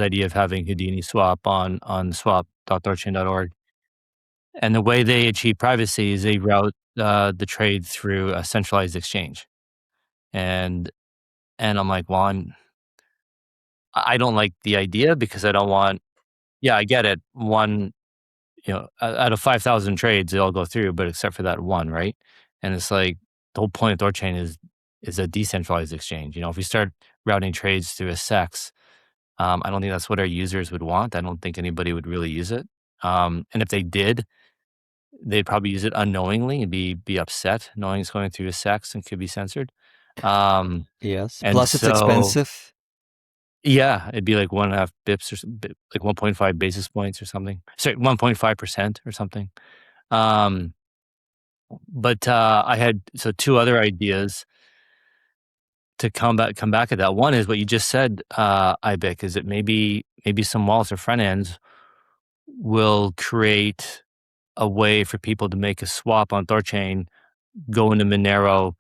idea of having Houdini Swap on swap.thorchain.org. And the way they achieve privacy is they route the trade through a centralized exchange. And I'm like, well, I don't like the idea, because I don't want, I get it. One, out of 5,000 trades, they all go through, but except for that one, right? And it's like, the whole point of THORChain is a decentralized exchange. If we start routing trades through a SEX, I don't think that's what our users would want. I don't think anybody would really use it. And if they did, they'd probably use it unknowingly and be upset knowing it's going through a SEX and could be censored. Yes. Plus, it's expensive. Yeah, it'd be like 1.5 bips or like 1.5 basis points or something. Sorry, 1.5% or something. But I had two other ideas to come back at that. One is what you just said, Ibek, is that maybe some wallets or front ends will create a way for people to make a swap on THORChain, go into Monero,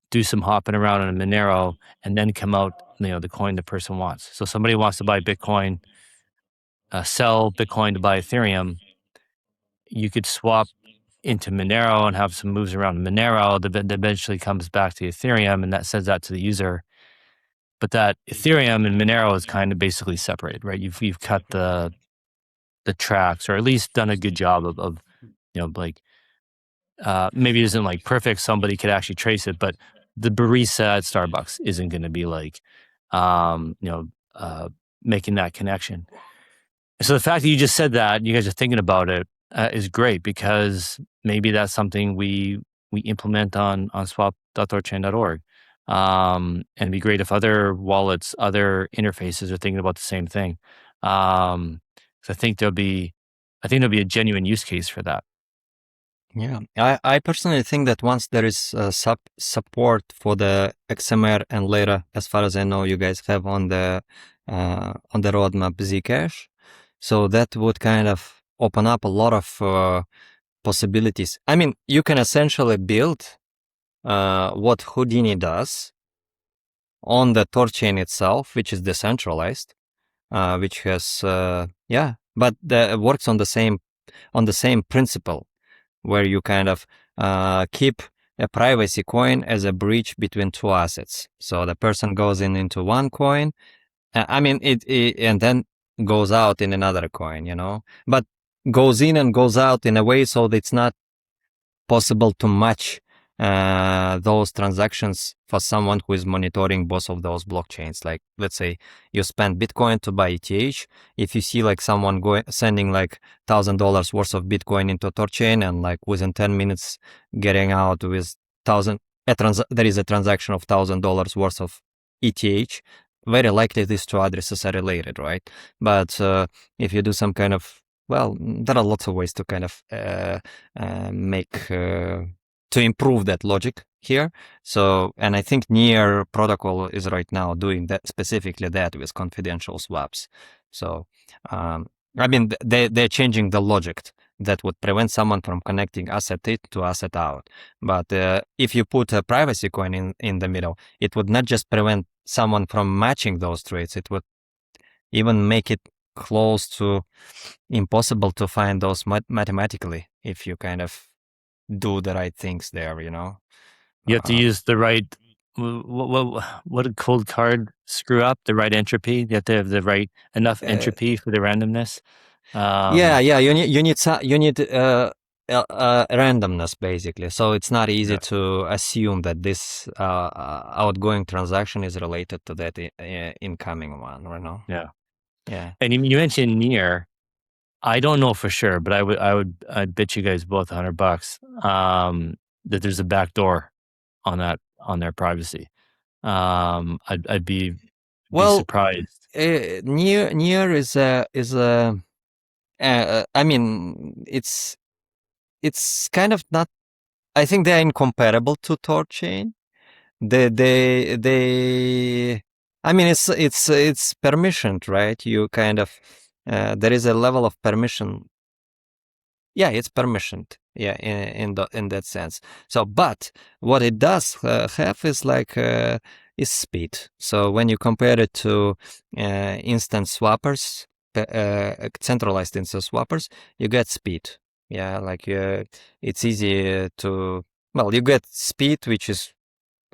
do some hopping around on a Monero, and then come out, the coin the person wants. So somebody wants to buy Bitcoin, sell Bitcoin to buy Ethereum. You could swap into Monero and have some moves around Monero that eventually comes back to Ethereum, and that sends that to the user. But that Ethereum and Monero is kind of basically separated, right? You've cut the tracks, or at least done a good job of maybe it isn't like perfect. Somebody could actually trace it, but the barista at Starbucks isn't going to be like, making that connection. So the fact that you just said that, you guys are thinking about it, is great, because maybe that's something we implement on swap.thorchain.org. And it'd be great if other wallets, other interfaces are thinking about the same thing. So I think there'll be a genuine use case for that. Yeah, I personally think that once there is support for the XMR, and later, as far as I know, you guys have on the roadmap Zcash, so that would kind of open up a lot of possibilities. I mean, you can essentially build what Houdini does on the THORChain itself, which is decentralized, which has but works on the same principle, where you kind of keep a privacy coin as a bridge between two assets. So the person goes into one coin, and then goes out in another coin, but goes in and goes out in a way so that it's not possible to match those transactions for someone who is monitoring both of those blockchains. Like, let's say you spend Bitcoin to buy ETH. If you see like someone sending like $1,000 worth of Bitcoin into THORChain and like within 10 minutes getting out with there is a transaction of $1,000 worth of ETH, very likely these two addresses are related, right? But if you do some kind of, well, there are lots of ways to kind of to improve that logic here. So, and I think Near protocol is right now doing that, specifically that with confidential swaps. So, I mean, they're changing the logic that would prevent someone from connecting asset in to asset out. But if you put a privacy coin in the middle, it would not just prevent someone from matching those trades, it would even make it close to impossible to find those mathematically if you kind of do the right things there, you know. You have to use the right, what a cold card screw up, the right entropy. You have to have the right enough entropy for the randomness. Yeah, you need randomness basically. So it's not easy to assume that this outgoing transaction is related to that incoming one, right? No? Yeah. And you mentioned Near. I don't know for sure, but I'd bet you guys both $100 that there's a backdoor on their privacy. I'd be surprised. Near is a I mean, it's kind of not. I think they are incomparable to THORChain. I mean, it's permissioned, right? You kind of there is a level of permission. Yeah, it's permissioned. Yeah, in that sense. So, but what it does have is like is speed. So when you compare it to instant swappers, centralized instant swappers, you get speed. Yeah, like it's easy to, well, you get speed, which is,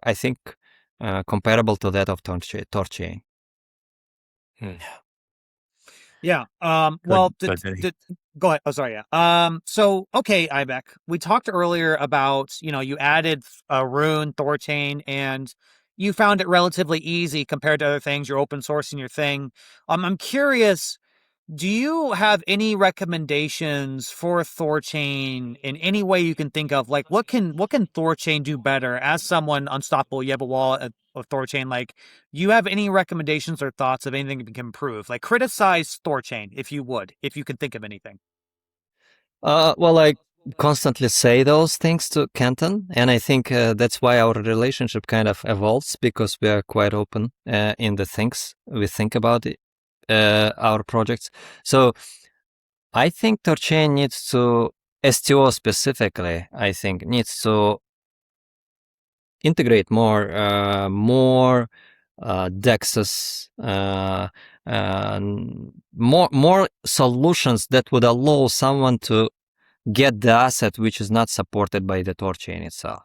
I think, comparable to that of THORChain. Yeah. Well, go ahead. Oh, sorry. Yeah. So, okay, Ibek, we talked earlier about, you added RUNE, THORChain, and you found it relatively easy compared to other things. You're open sourcing your thing. I'm curious, do you have any recommendations for THORChain in any way you can think of? Like, what can THORChain do better? As someone Unstoppable, you have a wallet of THORChain. Like, do you have any recommendations or thoughts of anything we can improve? Like, criticize THORChain if you can think of anything. Well, I constantly say those things to Kenton, and I think that's why our relationship kind of evolves, because we are quite open in the things we think about it. Our projects. So I think THORChain needs to, STO specifically, I think needs to integrate more DEXs, more solutions that would allow someone to get the asset which is not supported by the THORChain itself.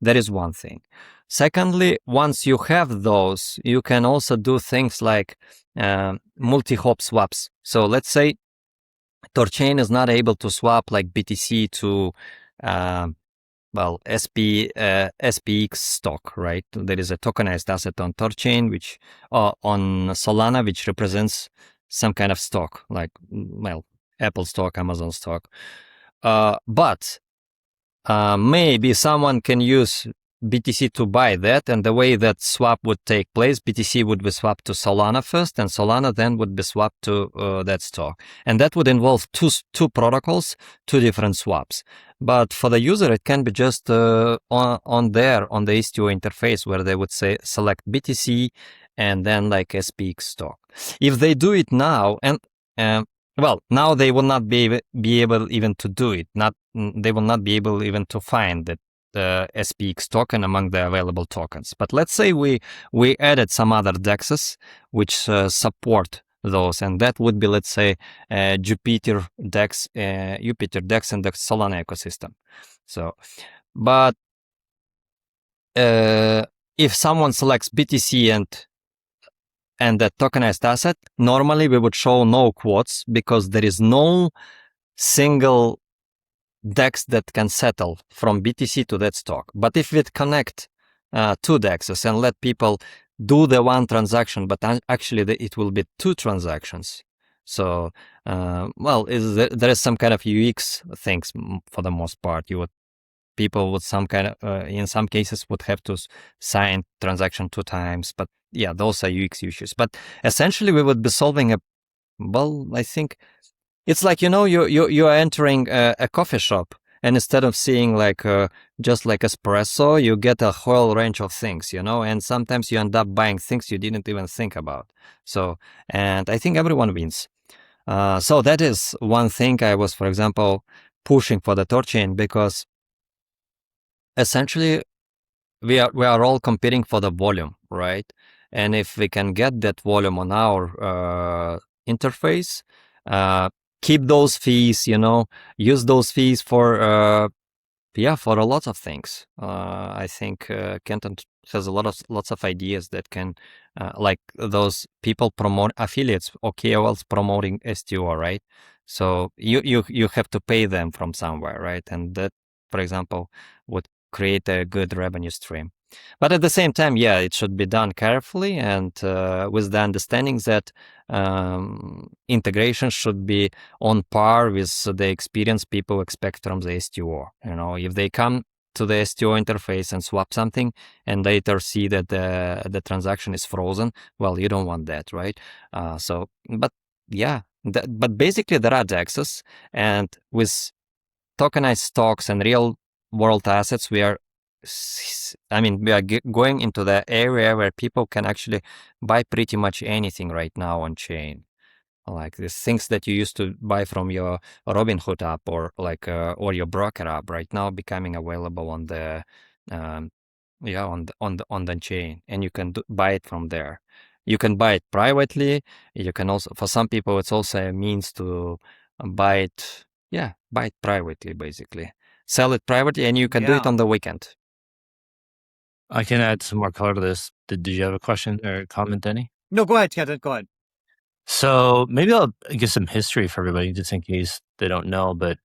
That is one thing. Secondly, once you have those, you can also do things like multi-hop swaps. So let's say THORChain is not able to swap like BTC to SPX stock, right? There is a tokenized asset on THORChain, which on Solana, which represents some kind of stock, like, well, Apple stock, Amazon stock. But maybe someone can use BTC to buy that, and the way that swap would take place, BTC would be swapped to Solana first, and Solana then would be swapped to that stock. And that would involve two protocols, two different swaps. But for the user, it can be just on the STO interface, where they would say select BTC and then like SPX stock. If they do it now, and well, now they will not be able even to do it. They will not be able even to find that SPX token among the available tokens. But let's say we added some other DEXs which support those, and that would be, let's say, Jupiter DEX and the Solana ecosystem. So, but if someone selects BTC and the tokenized asset, normally we would show no quotes, because there is no single DEX that can settle from BTC to that stock. But if we connect two DEXs and let people do the one transaction, but actually it will be two transactions. So, well, there is some kind of UX things for the most part. People would in some cases would have to sign transaction 2 times, but yeah, those are UX issues. But essentially we would be solving I think it's like, you are entering a coffee shop, and instead of seeing just like espresso, you get a whole range of things, and sometimes you end up buying things you didn't even think about. So, and I think everyone wins. So that is one thing I was, for example, pushing for the THORChain, because essentially we are all competing for the volume, right? And if we can get that volume on our interface, keep those fees, use those fees for a lot of things. I think Kenton has lots of ideas that can, like those people promote affiliates or KOLs promoting STO, right? So you have to pay them from somewhere, right? And that, for example, would create a good revenue stream. But at the same time, yeah, it should be done carefully and with the understanding that integration should be on par with the experience people expect from the STO. If they come to the STO interface and swap something and later see that the transaction is frozen, well, you don't want that, right? But yeah, but basically there are DEXs, and with tokenized stocks and real world assets, we are going into the area where people can actually buy pretty much anything right now on chain. Like the things that you used to buy from your Robinhood app or your broker app right now becoming available on the on the chain, and you can buy it from there. You can buy it privately. You can also, for some people, it's also a means to buy it privately, basically. Sell it privately, and you can do it on the weekend. I can add some more color to this. Did you have a question or comment, Denny? No, go ahead, Kenton. Go ahead. So maybe I'll give some history for everybody, just in case they don't know. But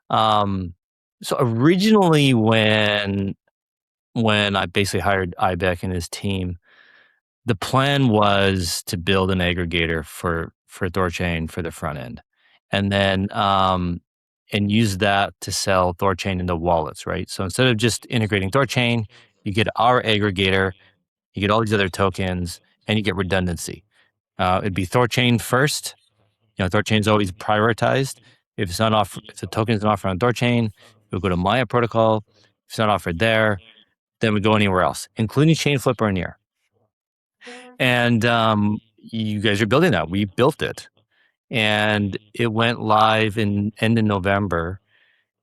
so originally, when I basically hired Ibek and his team, the plan was to build an aggregator for THORChain for the front end, and then and use that to sell THORChain into wallets, right? So instead of just integrating THORChain, you get our aggregator, you get all these other tokens, and you get redundancy. It'd be THORChain first. THORChain's always prioritized. If it's not offered, if the token is not offered on THORChain, we'll go to Maya protocol. If it's not offered there, then we go anywhere else, including Chainflip or Near. And you guys are building that. We built it, and it went live in end of November.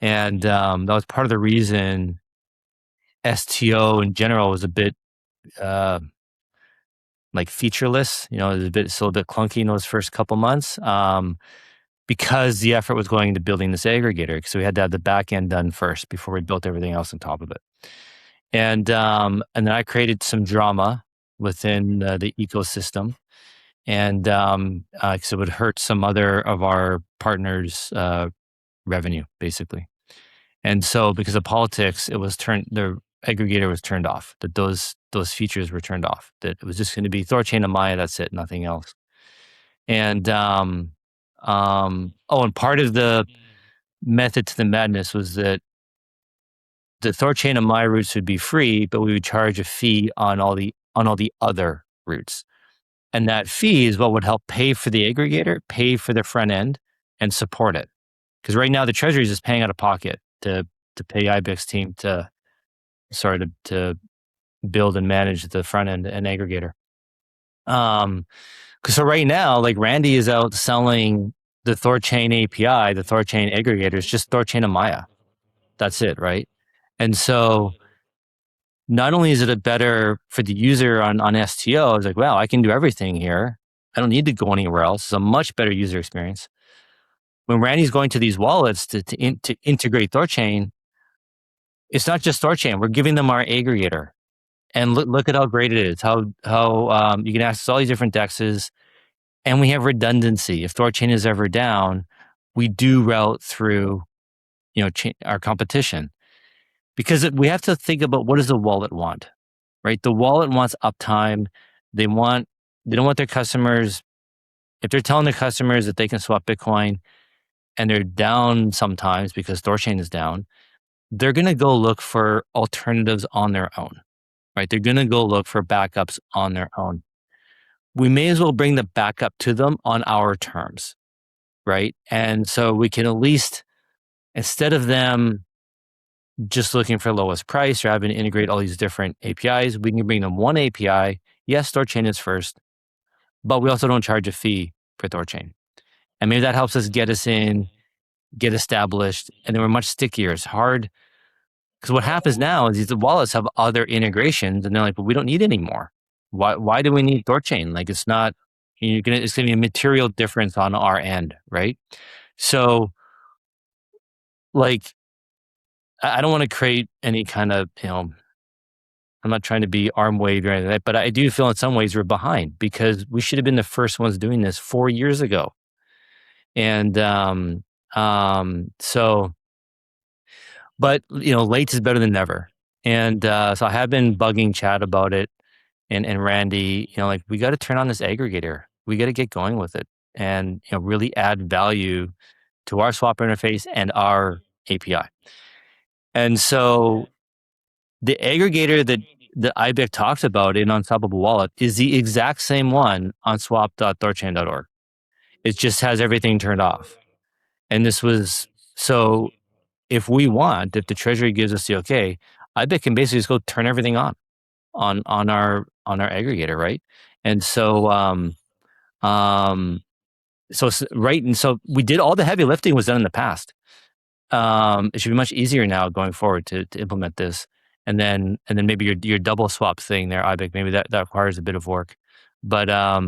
And that was part of the reason STO in general was a bit like featureless. It was still a bit clunky in those first couple months because the effort was going into building this aggregator. So we had to have the back end done first before we built everything else on top of it. And then I created some drama within the ecosystem, and so it would hurt some other of our partners' revenue, basically. And so, because of politics, the aggregator was turned off. That those features were turned off. That it was just going to be THORChain and Maya. That's it, nothing else. And and part of the method to the madness was that the THORChain and Maya routes would be free, but we would charge a fee on all the other routes. And that fee is what would help pay for the aggregator, pay for the front end, and support it. Because right now the treasury is just paying out of pocket to pay Ibek's team to build and manage the front end and aggregator. So right now, like Randy is out selling the THORChain API, the THORChain aggregator is just THORChain and Maya. That's it, right? And so not only is it better for the user on STO, it's like, wow, I can do everything here. I don't need to go anywhere else. It's a much better user experience. When Randy's going to these wallets to integrate THORChain, it's not just THORChain. We're giving them our aggregator. And look at how great it is, how you can access all these different DEXs, and we have redundancy. If THORChain is ever down, we do route through our competition, because we have to think about what does the wallet want, right? The wallet wants uptime. They don't want their customers, if they're telling their customers that they can swap Bitcoin and they're down sometimes because THORChain is down, they're going to go look for alternatives on their own, right? They're going to go look for backups on their own. We may as well bring the backup to them on our terms, right? And so we can at least, instead of them just looking for lowest price or having to integrate all these different APIs, we can bring them one API. Yes, THORChain is first, but we also don't charge a fee for THORChain. And maybe that helps us get us in, get established, and then we're much stickier. It's hard, because what happens now is these wallets have other integrations, and they're like, but we don't need any more. Why do we need THORChain? Like, it's not, it's going to be a material difference on our end, right? So, like, I don't want to create any kind of, I'm not trying to be arm wavy or anything like that, but I do feel in some ways we're behind, because we should have been the first ones doing this 4 years ago. And so, but late is better than never. And so I have been bugging Chad about it, and Randy, like, we got to turn on this aggregator. We got to get going with it, and really add value to our swap interface and our API. And so the aggregator that Ibek talks about in Unstoppable Wallet is the exact same one on swap.thorchain.org. It just has everything turned off. And this was, so if the treasury gives us the okay, Ibek can basically just go turn everything on our aggregator, right? And so right, and so we did, all the heavy lifting was done in the past. It should be much easier now going forward to implement this. And then maybe your double swap thing there, Ibek, maybe that requires a bit of work. But I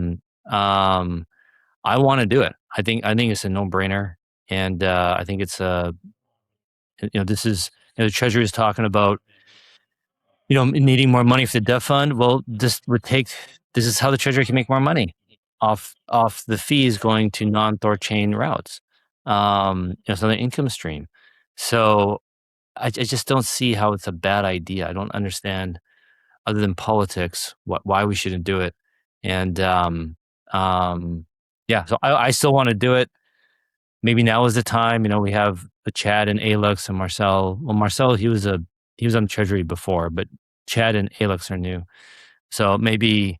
want to do it. I think it's a no-brainer. And I think it's this is, the Treasury is talking about needing more money for the debt fund. Well, this is how the Treasury can make more money off the fees going to non-THORChain routes. It's another income stream. So I just don't see how it's a bad idea. I don't understand, other than politics, why we shouldn't do it. And yeah, so I still want to do it. Maybe now is the time. We have the Chad and Alex and Marcel. Well, Marcel, he was on the Treasury before, but Chad and Alex are new. So maybe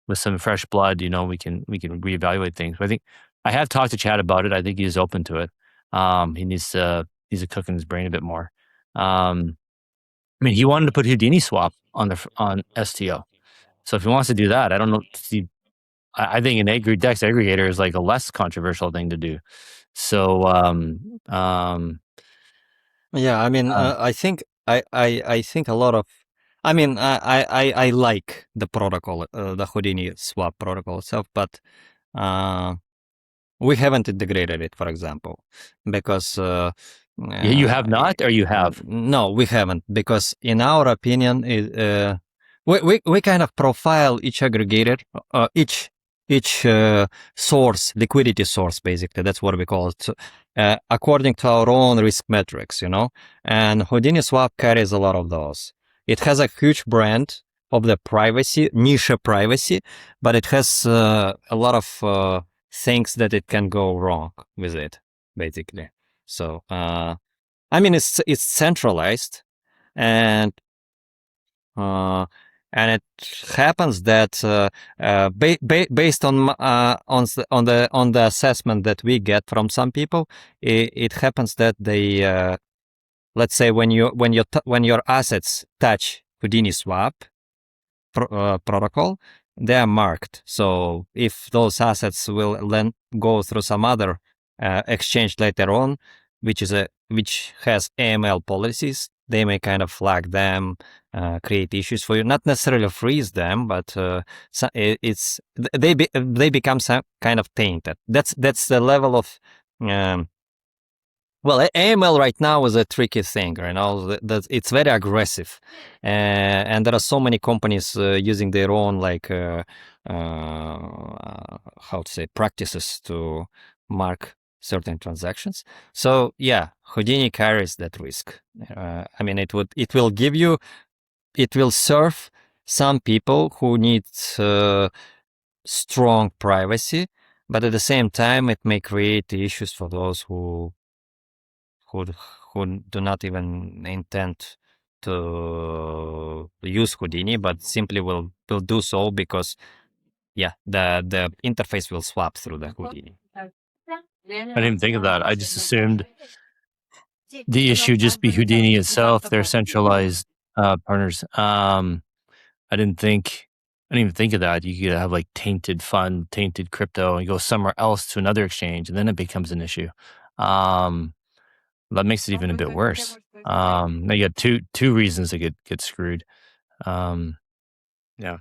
with some fresh blood, we can reevaluate things. But I think I have talked to Chad about it. I think he's open to it. He needs to cook in his brain a bit more. He wanted to put Houdini Swap on STO. So if he wants to do that, I don't know. I think an DEX aggregator is like a less controversial thing to do. So yeah, I think I think a lot of, I like the protocol, the Houdini Swap protocol itself, but we haven't integrated it, for example, because you have not, or you have? No, we haven't, because in our opinion, we kind of profile each aggregator, each source, liquidity source, basically. That's what we call it, according to our own risk metrics, and Houdini Swap carries a lot of those. It has a huge brand of the niche privacy, but it has a lot of things that it can go wrong with it, basically. So, it's centralized, and it happens that based on the assessment that we get from some people, it happens that they, let's say, when your assets touch Houdini Swap protocol, they are marked. So if those assets will then go through some other exchange later on, which has AML policies, they may kind of flag them, create issues for you. Not necessarily freeze them, but they become some kind of tainted. That's the level of well, AML right now is a tricky thing, it's very aggressive, and there are so many companies using their own practices to mark certain transactions. So yeah, Houdini carries that risk. I mean, it will serve some people who need strong privacy, but at the same time, it may create issues for those who do not even intend to use Houdini, but simply will do so because the interface will swap through the Houdini. I didn't even think of that. I just assumed the issue just be Houdini itself, their centralized partners. I didn't even think of that. You could have like tainted fund, tainted crypto, and go somewhere else to another exchange, and then it becomes an issue. That makes it even a bit worse. Now you got two reasons to get screwed. Yeah.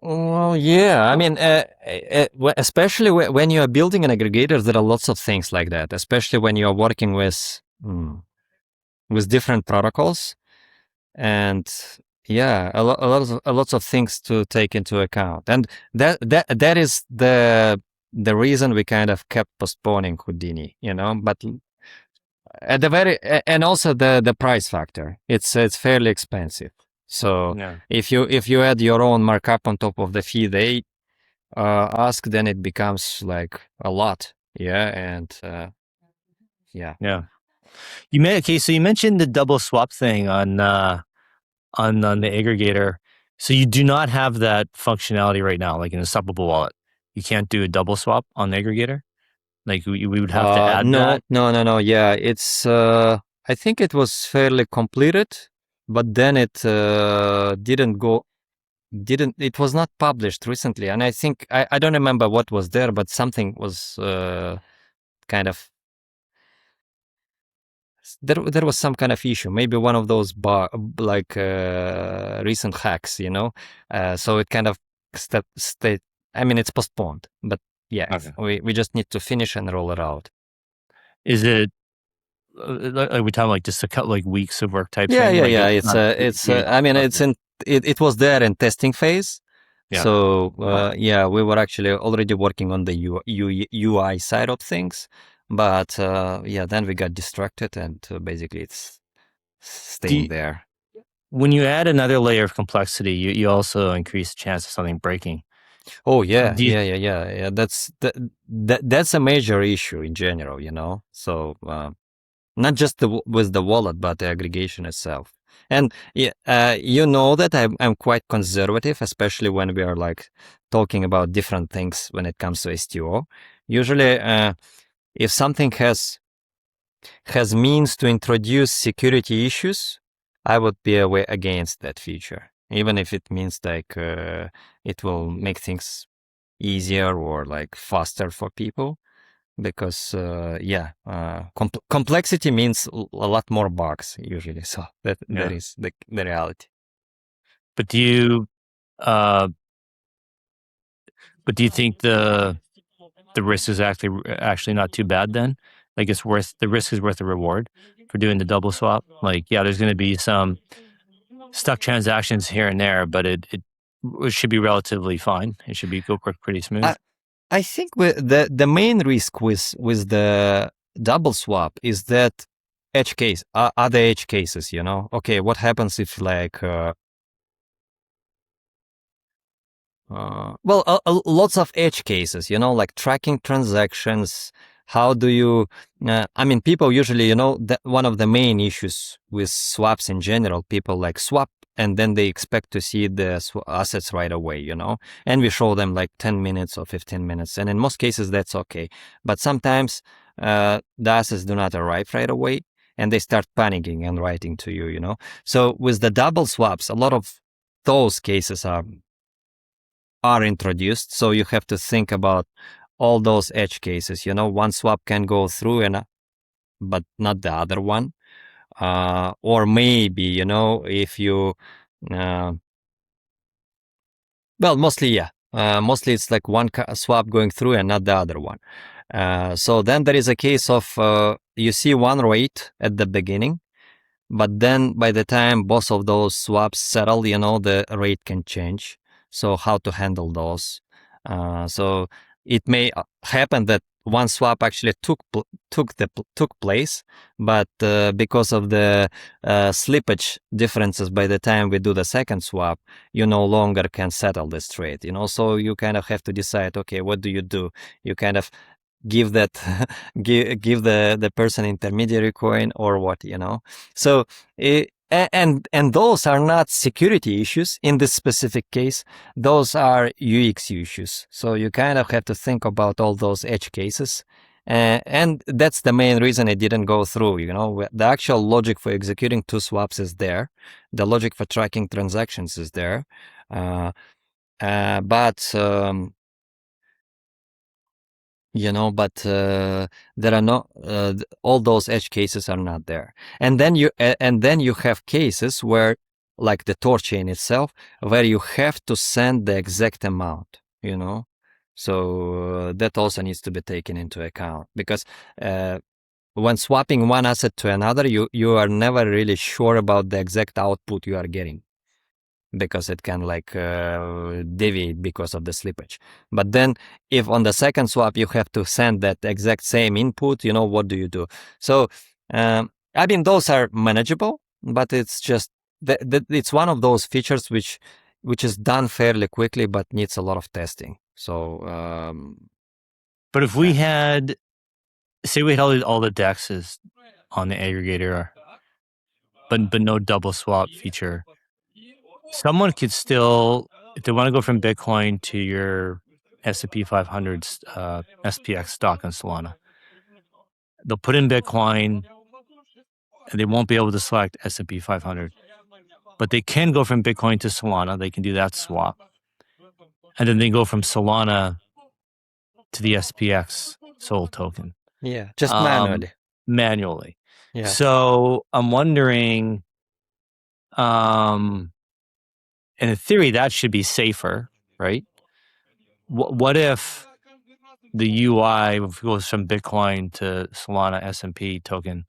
Well, yeah. I mean, especially when you are building an aggregator, there are lots of things like that. Especially when you are working with different protocols, and yeah, a lots of things to take into account, and that is the reason we kind of kept postponing Houdini, but at the and also the price factor. It's fairly expensive. So if you add your own markup on top of the fee they ask, then it becomes like a lot. Yeah, and yeah. So you mentioned the double swap thing on the aggregator. So you do not have that functionality right now, like in Unstoppable Wallet. You can't do a double swap on the aggregator. Like we would have to add that. No. Yeah, it's I think it was fairly completed, but then it it was not published recently, and I think I don't remember what was there, but something was kind of there was some kind of issue, maybe one of those recent hacks, so it kind of stayed. I mean, it's postponed, but yeah, we just need to finish and roll it out. Is it like we talking like just a couple like weeks of work type thing? Yeah. I mean, it was there in testing phase. Yeah. So we were actually already working on the UI side of things, but then we got distracted, and basically it's staying there. When you add another layer of complexity, you also increase the chance of something breaking. Oh yeah, yeah. That's a major issue in general, So not just with the wallet, but the aggregation itself. And that I'm quite conservative, especially when we are like talking about different things when it comes to STO. Usually, if something has means to introduce security issues, I would be away against that feature, even if it means like it will make things easier or like faster for people. Because complexity means a lot more bugs usually. So that is the reality. But do you think the risk is actually not too bad then? Like the risk is worth the reward for doing the double swap? Like, yeah, there's going to be some stuck transactions here and there, but it should be relatively fine. It should go pretty smooth. I think the main risk with the double swap is that edge case, other edge cases, Okay, what happens if like lots of edge cases, like tracking transactions. How do you? I mean, people usually, that one of the main issues with swaps in general, people like swap and then they expect to see the assets right away, and we show them like 10 minutes or 15 minutes. And in most cases, that's okay. But sometimes the assets do not arrive right away and they start panicking and writing to you, So with the double swaps, a lot of those cases are introduced. So you have to think about all those edge cases, one swap can go through but not the other one. Or maybe, if you, mostly it's like one swap going through and not the other one. So then there is a case of, you see one rate at the beginning, but then by the time both of those swaps settle, the rate can change. So how to handle those? So it may happen that one swap actually took place, but because of the slippage differences by the time we do the second swap, you no longer can settle this trade. So you kind of have to decide, okay, what do? You kind of give that give the person intermediary coin or what. So and those are not security issues in this specific case. Those are UX issues. So you kind of have to think about all those edge cases. And that's the main reason it didn't go through. The actual logic for executing two swaps is there. The logic for tracking transactions is there. But there are no all those edge cases are not there. And then you have cases where, like the THORChain itself, where you have to send the exact amount. So that also needs to be taken into account, because when swapping one asset to another, you are never really sure about the exact output you are getting, because it can deviate because of the slippage. But then if on the second swap you have to send that exact same input, what do you do? So those are manageable, but it's just it's one of those features which is done fairly quickly but needs a lot of testing. So but if we had, say we had all the DEXs on the aggregator, but no double swap feature, someone could still, if they want to go from Bitcoin to your S&P 500 SPX stock on Solana, they'll put in Bitcoin and they won't be able to select S&P 500. But they can go from Bitcoin to Solana. They can do that swap. And then they go from Solana to the SPX Sol token. Yeah, just manually. Manually. Yeah. So I'm wondering, in theory, that should be safer, right? What if the UI goes from Bitcoin to Solana S&P token,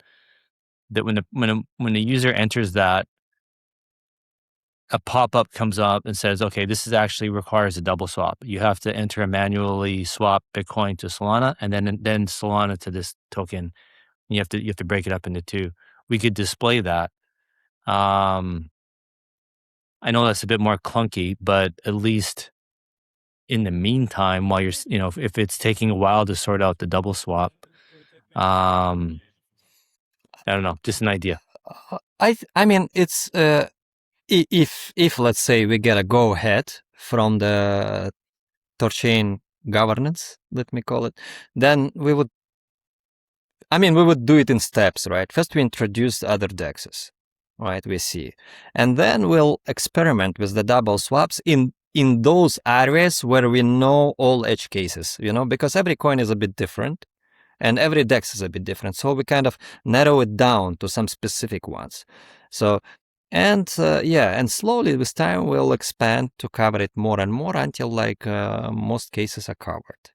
that when the user enters that, a pop-up comes up and says, okay, this is actually requires a double swap. You have to enter a manually swap Bitcoin to Solana and then Solana to this token. You have to break it up into two. We could display that. I know that's a bit more clunky, but at least in the meantime, while you're, if it's taking a while to sort out the double swap, I don't know, just an idea. It's if let's say we get a go ahead from the THORChain governance, let me call it, then we would do it in steps, right? First we introduce other DEXs, right? We see, and then we'll experiment with the double swaps in those areas where we know all edge cases, because every coin is a bit different and every DEX is a bit different. So we kind of narrow it down to some specific ones. So, and slowly with time we'll expand to cover it more and more until most cases are covered.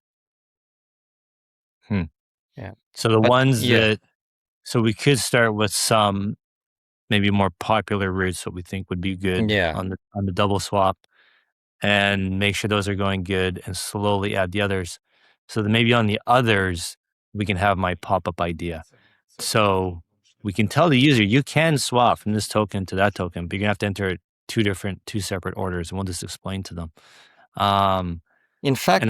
Yeah. So so we could start with some maybe more popular routes that we think would be good on the double swap, and make sure those are going good, and slowly add the others. So that maybe on the others, we can have my pop-up idea. So we can tell the user, you can swap from this token to that token, but you're gonna have to enter two separate orders, and we'll just explain to them. In fact,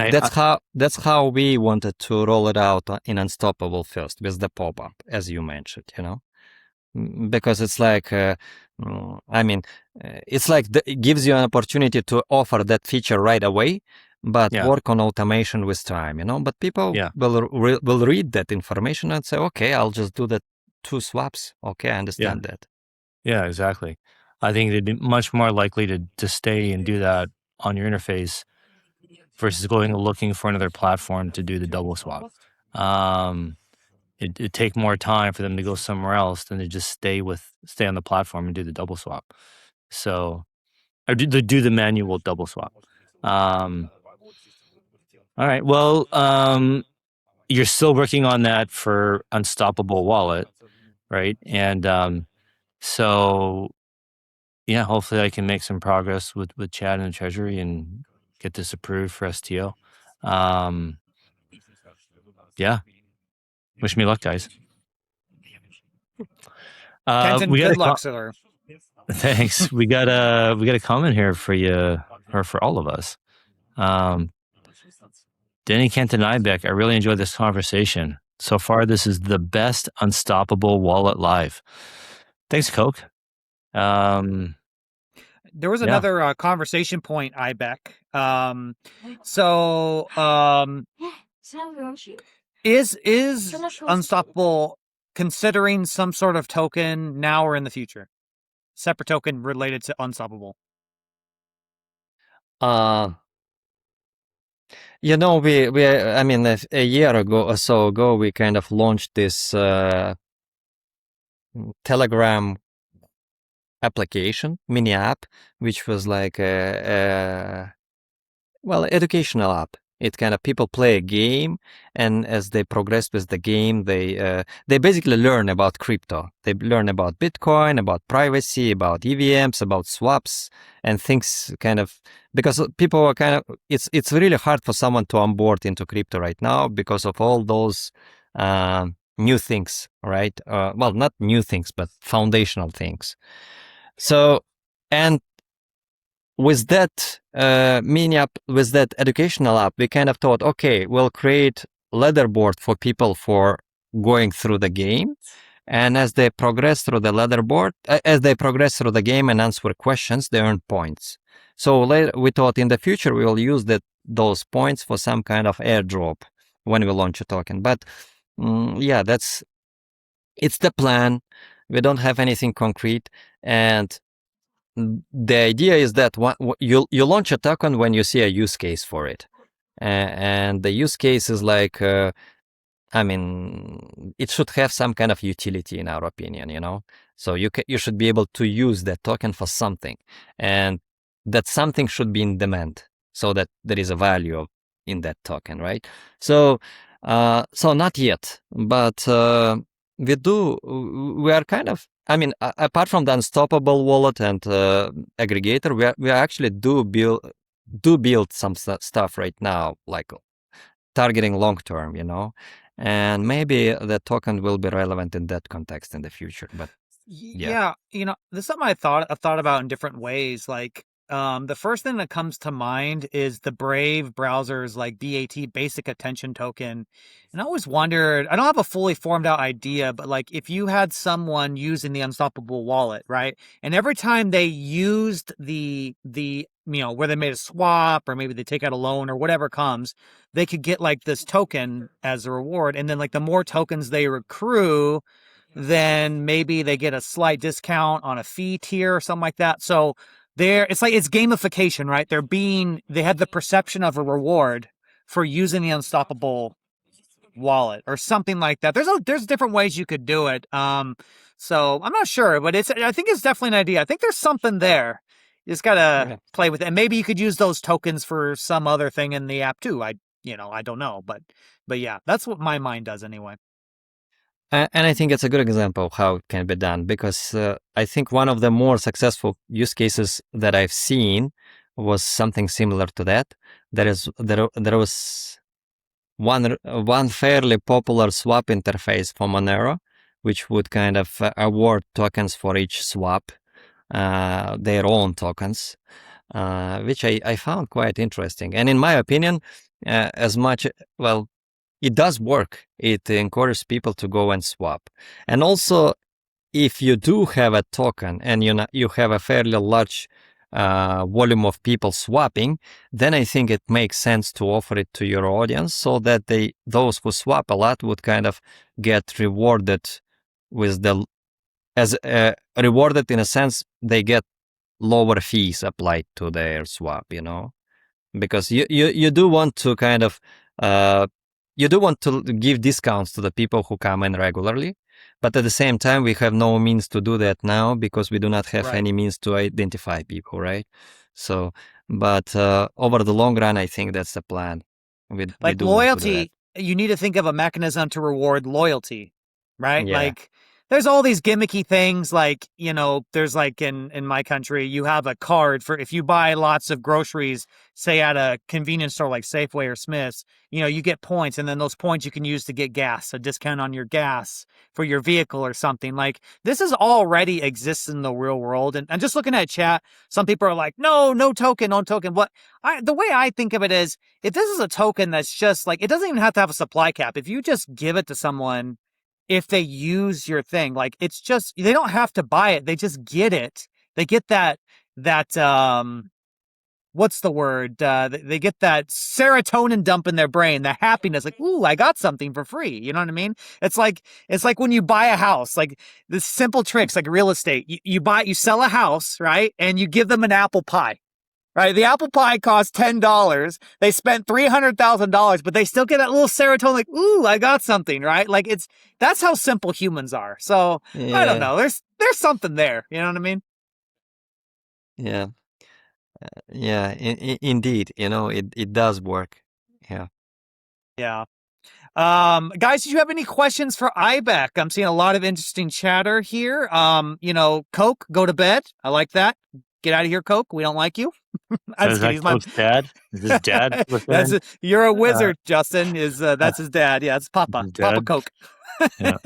that's how we wanted to roll it out in Unstoppable first, with the pop-up, as you mentioned, because it's like, it gives you an opportunity to offer that feature right away, but work on automation with time, But people will read that information and say, okay, I'll just do the two swaps. Okay, I understand that. Yeah, exactly. I think they'd be much more likely to stay and do that on your interface versus going and looking for another platform to do the double swap. It'd take more time for them to go somewhere else than to just stay on the platform and do the double swap. So, or do the manual double swap. All right. Well, you're still working on that for Unstoppable Wallet, right? And so, yeah, hopefully I can make some progress with Chad and the Treasury and get this approved for STO. Yeah. Wish me luck, guys. Kenton, we got good luck, sir. Thanks. We got a comment here for you, or for all of us. Denny, Kenton, and Ibek, I really enjoyed this conversation. So far, this is the best Unstoppable Wallet live. Thanks, Coke. There was another conversation point, Ibek. Is Unstoppable considering some sort of token now or in the future? Separate token related to Unstoppable. You know, I mean, a year ago or so ago, we kind of launched this Telegram application, mini app, which was like educational app. It kind of people play a game, and as they progress with the game, they basically learn about crypto. They learn about Bitcoin, about privacy, about EVMs, about swaps, and things kind of, because people are kind of, it's really hard for someone to onboard into crypto right now because of all those new things, right? Well, not new things, but foundational things. So, and with that mini app, with that educational app, we kind of thought, okay, we'll create leaderboard for people for going through the game. And as they progress through the leaderboard, as they progress through the game and answer questions, they earn points. So we thought in the future, we will use those points for some kind of airdrop when we launch a token. But yeah, it's the plan. We don't have anything concrete. And the idea is that you launch a token when you see a use case for it, and the use case is like, I mean, it should have some kind of utility in our opinion, you know. So you should be able to use that token for something, and that something should be in demand, so that there is a value in that token, right? So, so not yet, but we are kind of, I mean, apart from the Unstoppable Wallet and aggregator, we actually do build some stuff right now, like targeting long term, you know, and maybe the token will be relevant in that context in the future. But yeah, you know, this is something I've thought about in different ways. Like, the first thing that comes to mind is the Brave browser's like BAT, basic attention token. And I always wondered, I don't have a fully formed out idea, but like if you had someone using the Unstoppable wallet, right? And every time they used the you know, where they made a swap or maybe they take out a loan or whatever comes, they could get like this token as a reward. And then like the more tokens they accrue, then maybe they get a slight discount on a fee tier or something like that. So it's gamification, right? They have the perception of a reward for using the Unstoppable wallet or something like that. There's different ways you could do it. So I'm not sure, but I think it's definitely an idea. I think there's something there. You just gotta play with it, and maybe you could use those tokens for some other thing in the app too. I don't know, but yeah, that's what my mind does anyway. And I think it's a good example of how it can be done, because I think one of the more successful use cases that I've seen was something similar to that. There was one fairly popular swap interface for Monero, which would kind of award tokens for each swap, their own tokens, which I found quite interesting. And in my opinion, it does work. It encourages people to go and swap. And also, if you do have a token and you have a fairly large volume of people swapping, then I think it makes sense to offer it to your audience so that those who swap a lot would kind of get rewarded rewarded in a sense. They get lower fees applied to their swap, you know, because you do want to kind of you do want to give discounts to the people who come in regularly, but at the same time, we have no means to do that now because we do not have any means to identify people, right? So, but over the long run, I think that's the plan. Like loyalty, you need to think of a mechanism to reward loyalty, right? Yeah. Like there's all these gimmicky things like, you know, there's like in my country, you have a card for if you buy lots of groceries, say at a convenience store like Safeway or Smith's, you know, you get points, and then those points you can use to get gas, a discount on your gas for your vehicle or something. Like, this is already exists in the real world. And just looking at chat, some people are like, no token, no token. The way I think of it is, if this is a token that's just like, it doesn't even have to have a supply cap. If you just give it to someone, if they use your thing, like, it's just, they don't have to buy it. They just get it. They get that, what's the word? They get that serotonin dump in their brain, the happiness, like, ooh, I got something for free. You know what I mean? It's like when you buy a house, like the simple tricks, like real estate, you sell a house, right? And you give them an apple pie. Right, the apple pie costs $10. They spent $300,000, but they still get that little serotonin, like, ooh, I got something, right? Like, that's how simple humans are. So I don't know. There's something there. You know what I mean? Yeah. Yeah. Indeed. You know, it does work. Yeah. Yeah. Guys, did you have any questions for Ibek? I'm seeing a lot of interesting chatter here. You know, Coke, go to bed. I like that. Get out of here, Coke. We don't like you. I'm just kidding. He's Coke's dad? Is his dad? You're a wizard, Justin. That's his dad? Yeah, it's Papa. Papa Coke. Yeah.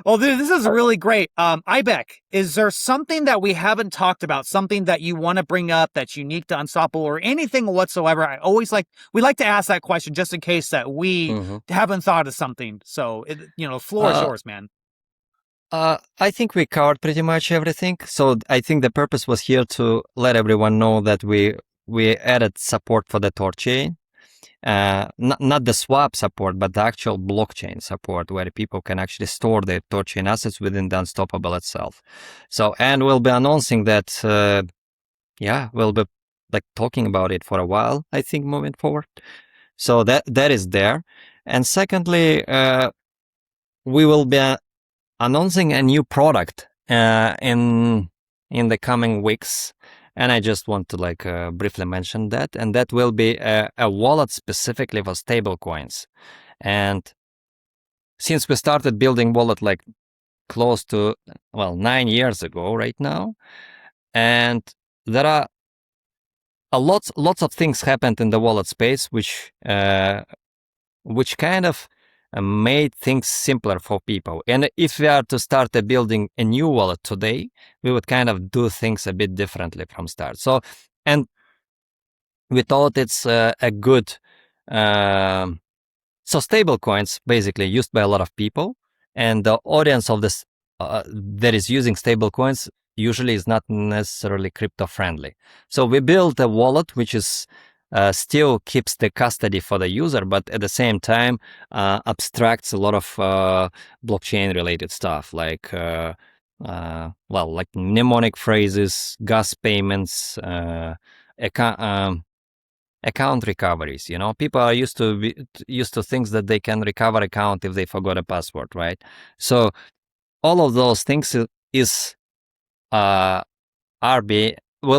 Well, this is really great. Ibek, is there something that we haven't talked about, something that you want to bring up that's unique to Unstoppable, or anything whatsoever? We like to ask that question just in case that we haven't thought of something. So, the floor is yours, man. I think we covered pretty much everything. So I think the purpose was here to let everyone know that we added support for the THORChain. Not the swap support, but the actual blockchain support, where people can actually store their THORChain assets within the Unstoppable itself. So, and we'll be announcing that, we'll be like talking about it for a while, I think, moving forward. So that is there. And secondly, we will be announcing a new product in the coming weeks. And I just want to briefly mention that, and that will be a wallet specifically for stablecoins. And since we started building wallet close to 9 years ago right now, and there are lots of things happened in the wallet space which kind of made things simpler for people. And if we are to start building a new wallet today, we would kind of do things a bit differently from start. So, and we thought it's a good, so stablecoins basically used by a lot of people, and the audience of this that is using stablecoins usually is not necessarily crypto friendly. So we built a wallet which is still keeps the custody for the user, but at the same time abstracts a lot of blockchain related stuff like mnemonic phrases, gas payments, account recoveries. People are used to things that they can recover account if they forgot a password, right? So all of those things will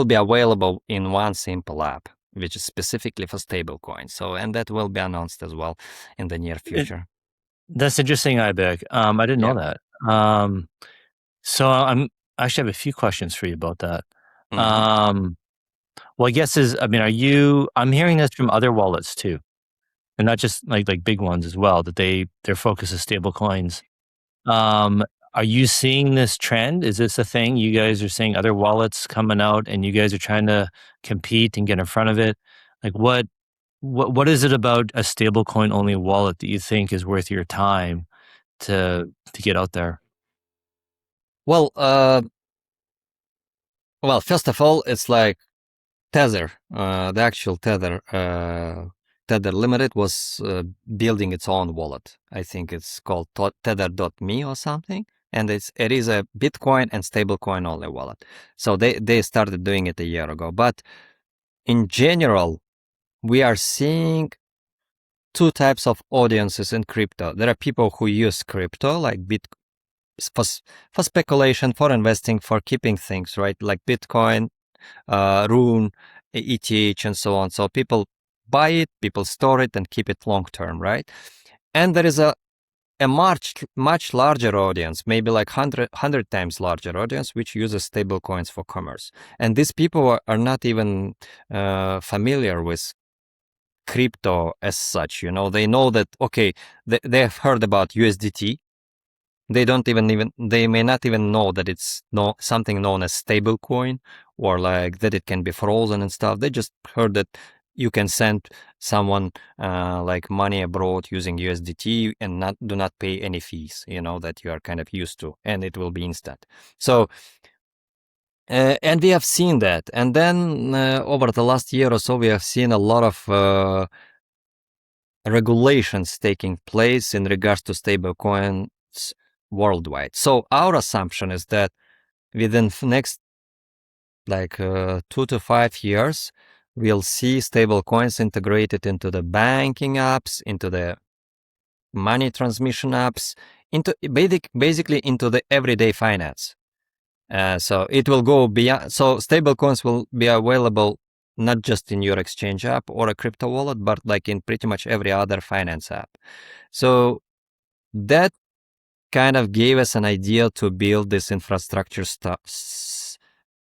be available in one simple app, which is specifically for stablecoins. So, and that will be announced as well in the near future. That's interesting, Ibek. I didn't know that. So I actually have a few questions for you about that. Well, I guess I'm hearing this from other wallets too, and not just like big ones as well, that their focus is stablecoins. Are you seeing this trend? Is this a thing? You guys are seeing other wallets coming out and you guys are trying to compete and get in front of it? Like what is it about a stablecoin only wallet that you think is worth your time to get out there? Well, first of all, it's like Tether, the actual Tether Limited was building its own wallet. I think it's called tether.me or something. And it is a Bitcoin and stablecoin only wallet. So they started doing it a year ago. But in general, we are seeing two types of audiences in crypto. There are people who use crypto like for speculation, for investing, for keeping things, right? Like Bitcoin, RUNE, ETH, and so on. So people buy it, people store it and keep it long term, right? And there is a a much larger audience, maybe like 100 times larger audience, which uses stablecoins for commerce. And these people are not even familiar with crypto as such. They know that, okay, they have heard about USDT. They may not even know that it's something known as stablecoin, or like that it can be frozen and stuff. They just heard that you can send someone like money abroad using USDT and do not pay any fees, that you are kind of used to, and it will be instant. So, and we have seen that. And then over the last year or so, we have seen a lot of regulations taking place in regards to stablecoins worldwide. So our assumption is that within the next 2 to 5 years, we'll see stablecoins integrated into the banking apps, into the money transmission apps, into basically into the everyday finance. So it will go beyond. So stablecoins will be available not just in your exchange app or a crypto wallet, but like in pretty much every other finance app. So that kind of gave us an idea to build this infrastructure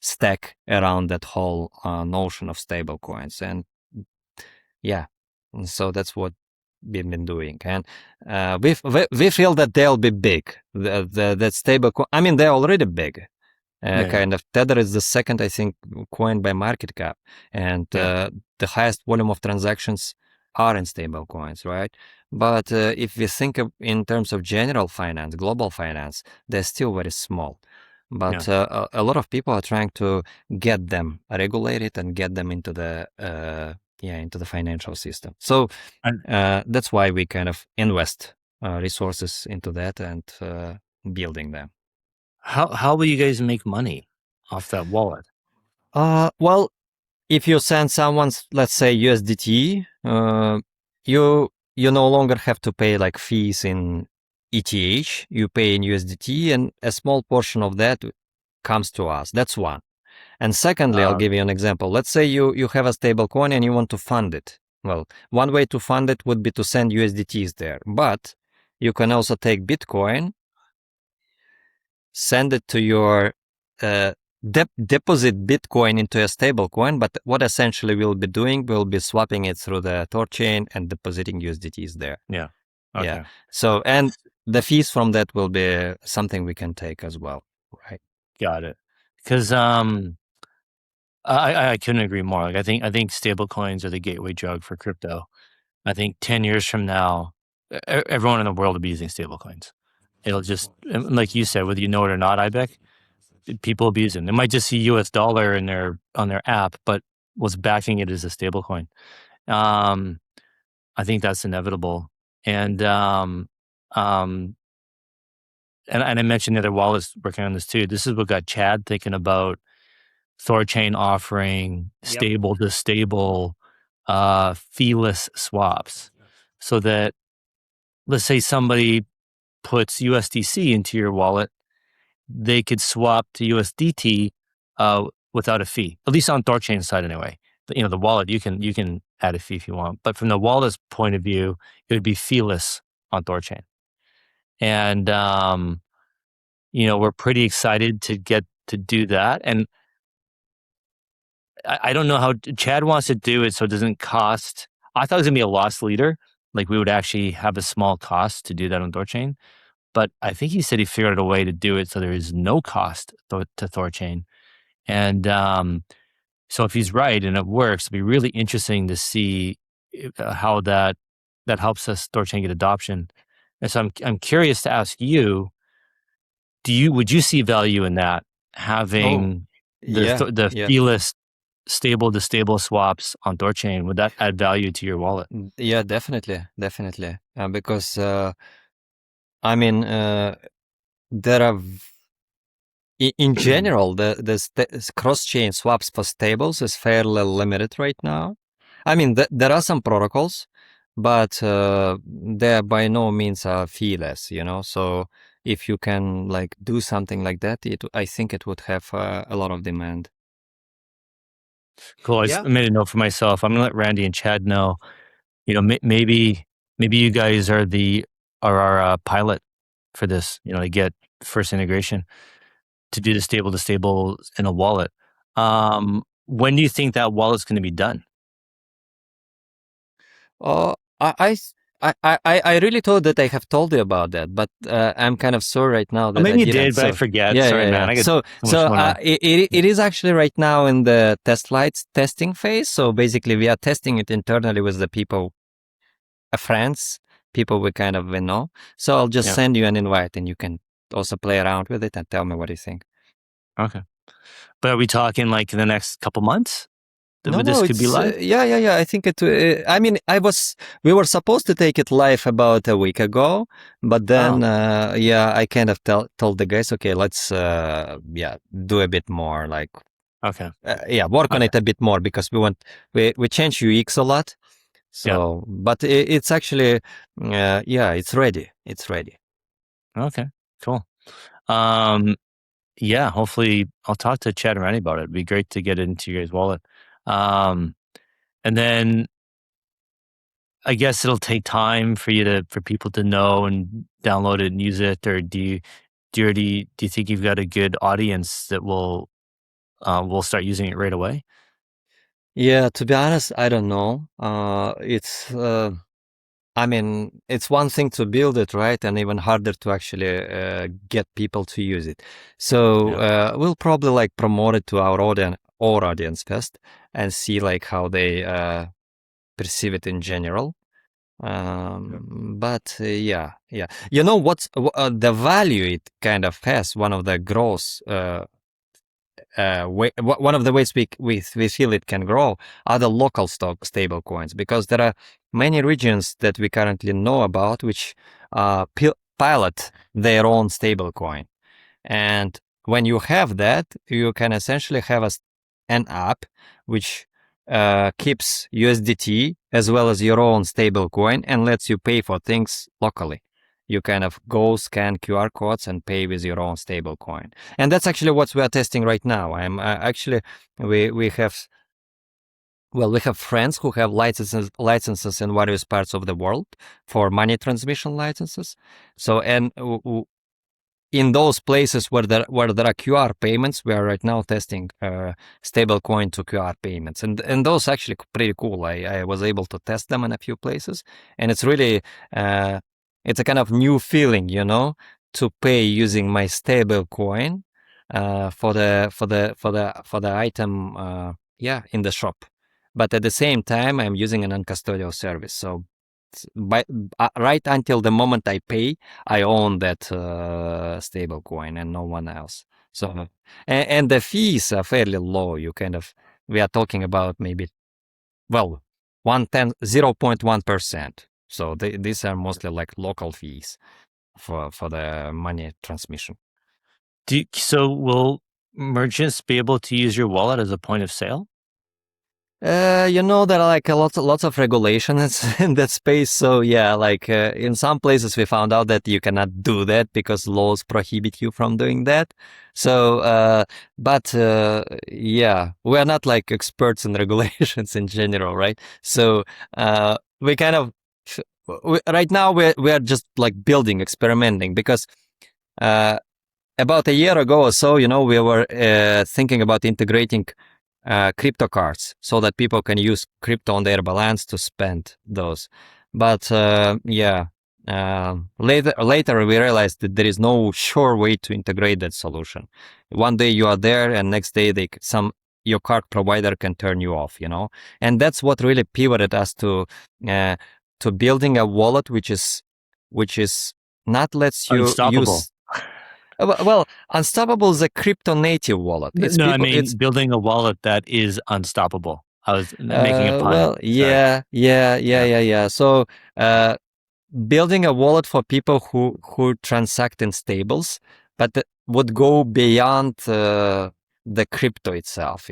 stack around that whole notion of stablecoins. And yeah, so that's what we've been doing. And we feel that they'll be big. That stablecoin, I mean, they're already big. Kind of Tether is the second, I think, coin by market cap, and the highest volume of transactions are in stable coins, right? But if we think in terms of general finance, global finance, they're still very small. But a lot of people are trying to get them regulated and get them into the into the financial system. So that's why we kind of invest resources into that and building them. How will you guys make money off that wallet? Well, if you send someone's, let's say, USDT, you no longer have to pay like fees in ETH. You pay in USDT, and a small portion of that comes to us. That's one. And secondly, I'll give you an example. Let's say you have a stable coin and you want to fund it. Well, one way to fund it would be to send USDTs there, but you can also take Bitcoin, send it to your deposit Bitcoin into a stable coin, but what essentially we'll be doing, we'll be swapping it through the THORChain and depositing USDTs there. Yeah. Okay. Yeah. So, and the fees from that will be something we can take as well. Right. Got it. Because I couldn't agree more. Like I think stable coins are the gateway drug for crypto. I think 10 years from now, everyone in the world will be using stable coins. It'll just, like you said, whether you know it or not, Ibek, people will be using. They might just see US dollar on their app, but what's backing it is a stable coin. I think that's inevitable. And I mentioned the other wallets working on this too. This is what got Chad thinking about THORChain offering stable to stable Feeless swaps, so that let's say somebody puts USDC into your wallet, they could swap to USDT without a fee, at least on THORChain side anyway. The wallet, you can add a fee if you want, but from the wallet's point of view, it would be feeless on THORChain. And we're pretty excited to get to do that. And I don't know how Chad wants to do it so it doesn't cost. I thought it was gonna be a loss leader, like we would actually have a small cost to do that on THORChain. But I think he said he figured out a way to do it so there is no cost to THORChain. And so if he's right and it works, it'll be really interesting to see how that helps us THORChain get adoption. And so I'm curious to ask you, would you see value in that, having the Feeless stable to stable swaps on THORChain? Would that add value to your wallet? Yeah, definitely. Because I mean, there are in general the cross-chain swaps for stables is fairly limited right now. I mean, there are some protocols, but they by no means are feeless. So if you can like do something like that, I think it would have a lot of demand. Cool. I just made a note for myself. I'm gonna let Randy and Chad know. Maybe you guys are the our pilot for this, to get first integration to do the stable to stable in a wallet. When do you think that wallet's going to be done? I really thought that I have told you about that, but I'm kind of sorry right now that Maybe I you didn't. did, but I forget. Yeah, Sorry, yeah, man. yeah. I get So, so much going on. it is actually right now in the test flights testing phase. So basically, we are testing it internally with the people, friends, people we know. So I'll just send you an invite, and you can also play around with it and tell me what you think. Okay, but are we talking like in the next couple months? No, This could be live? Yeah. I think it. I mean, we were supposed to take it live about a week ago, but then, I kind of told the guys, okay, let's, do a bit more, like, okay, work on it a bit more because we change UX a lot. So, but it's actually, it's ready. It's ready. Okay, cool. Hopefully I'll talk to Chad and Randy about it. It'd be great to get it into your guys' wallet. And then I guess it'll take time for people to know and download it and use it. Or do you think you've got a good audience that will start using it right away? Yeah, to be honest, I don't know. I mean, it's one thing to build it, right? And even harder to actually get people to use it. So we'll probably like promote it to our audience first and see like how they perceive it in general. But you know what's the value it kind of has. One of the growth one of the ways we feel it can grow are the local stable coins, because there are many regions that we currently know about which pilot their own stable coin. And when you have that, you can essentially have an app which keeps USDT as well as your own stable coin and lets you pay for things locally. You kind of go scan QR codes and pay with your own stable coin. And that's actually what we are testing right now. We have friends who have licenses in various parts of the world for money transmission licenses. So, and in those places where there are QR payments, we are right now testing stablecoin to QR payments, and those actually pretty cool. I was able to test them in a few places, and it's really it's a kind of new feeling, to pay using my stablecoin for the item in the shop, but at the same time I'm using an uncustodial service. So right until the moment I pay, I own that stable coin and no one else. So, and the fees are fairly low. We are talking about maybe, 0.1%. So these are mostly like local fees for the money transmission. So will merchants be able to use your wallet as a point of sale? There are like lots of regulations in that space. So in some places we found out that you cannot do that because laws prohibit you from doing that. So, we are not like experts in regulations in general, right? So, we kind of right now we are just like building, experimenting, because about a year ago or so, we were thinking about integrating crypto cards so that people can use crypto on their balance to spend those. But later we realized that there is no sure way to integrate that solution. One day you are there, and next day your card provider can turn you off. And that's what really pivoted us to building a wallet which is not lets you Unstoppable. use. Well, Unstoppable is a crypto native wallet. It's building a wallet that is unstoppable. I was making a pun. Yeah. So, building a wallet for people who transact in stables, but would go beyond the crypto itself.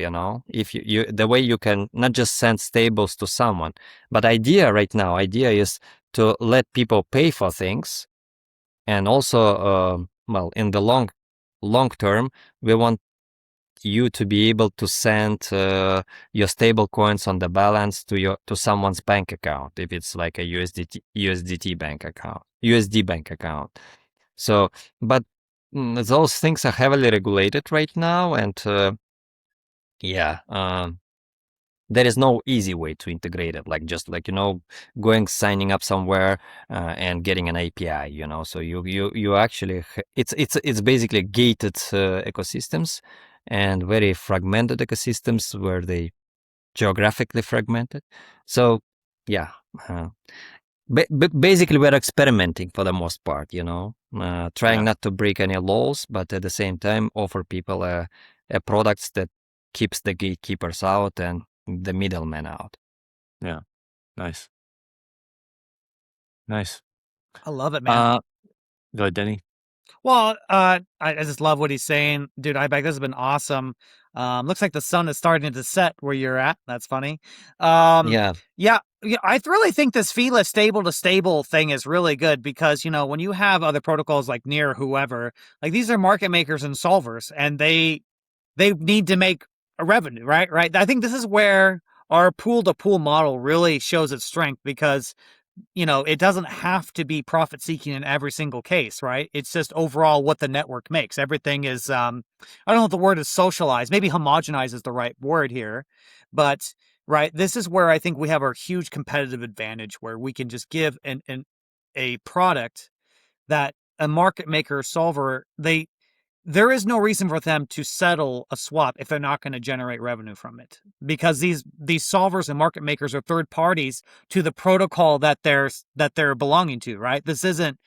If you the way you can not just send stables to someone, but idea is to let people pay for things, and also in the long term, we want you to be able to send your stable coins on the balance to someone's bank account if it's like a USDT bank account, USD bank account. So, but those things are heavily regulated right now, and there is no easy way to integrate it, like just like going signing up somewhere and getting an API, so you actually it's basically gated ecosystems and very fragmented ecosystems where they geographically fragmented. So basically we're experimenting for the most part, trying not to break any laws, but at the same time offer people a products that keeps the gatekeepers out and the middleman out. Yeah. Nice. I love it, man. Go ahead, Denny. Well, I just love what he's saying. Dude, Ibek, this has been awesome. Looks like the sun is starting to set where you're at. That's funny. Yeah, I really think this Feeless stable to stable thing is really good because, when you have other protocols like Near, whoever, like these are market makers and solvers, and they need to make a revenue, right? I think this is where our pool to pool model really shows its strength because, it doesn't have to be profit seeking in every single case, right? It's just overall what the network makes. Everything is, I don't know if the word is socialized, maybe homogenized is the right word here, but right, this is where I think we have our huge competitive advantage where we can just give a product that a market maker or solver, there is no reason for them to settle a swap if they're not going to generate revenue from it, because these solvers and market makers are third parties to the protocol that they're belonging to, right? This isn't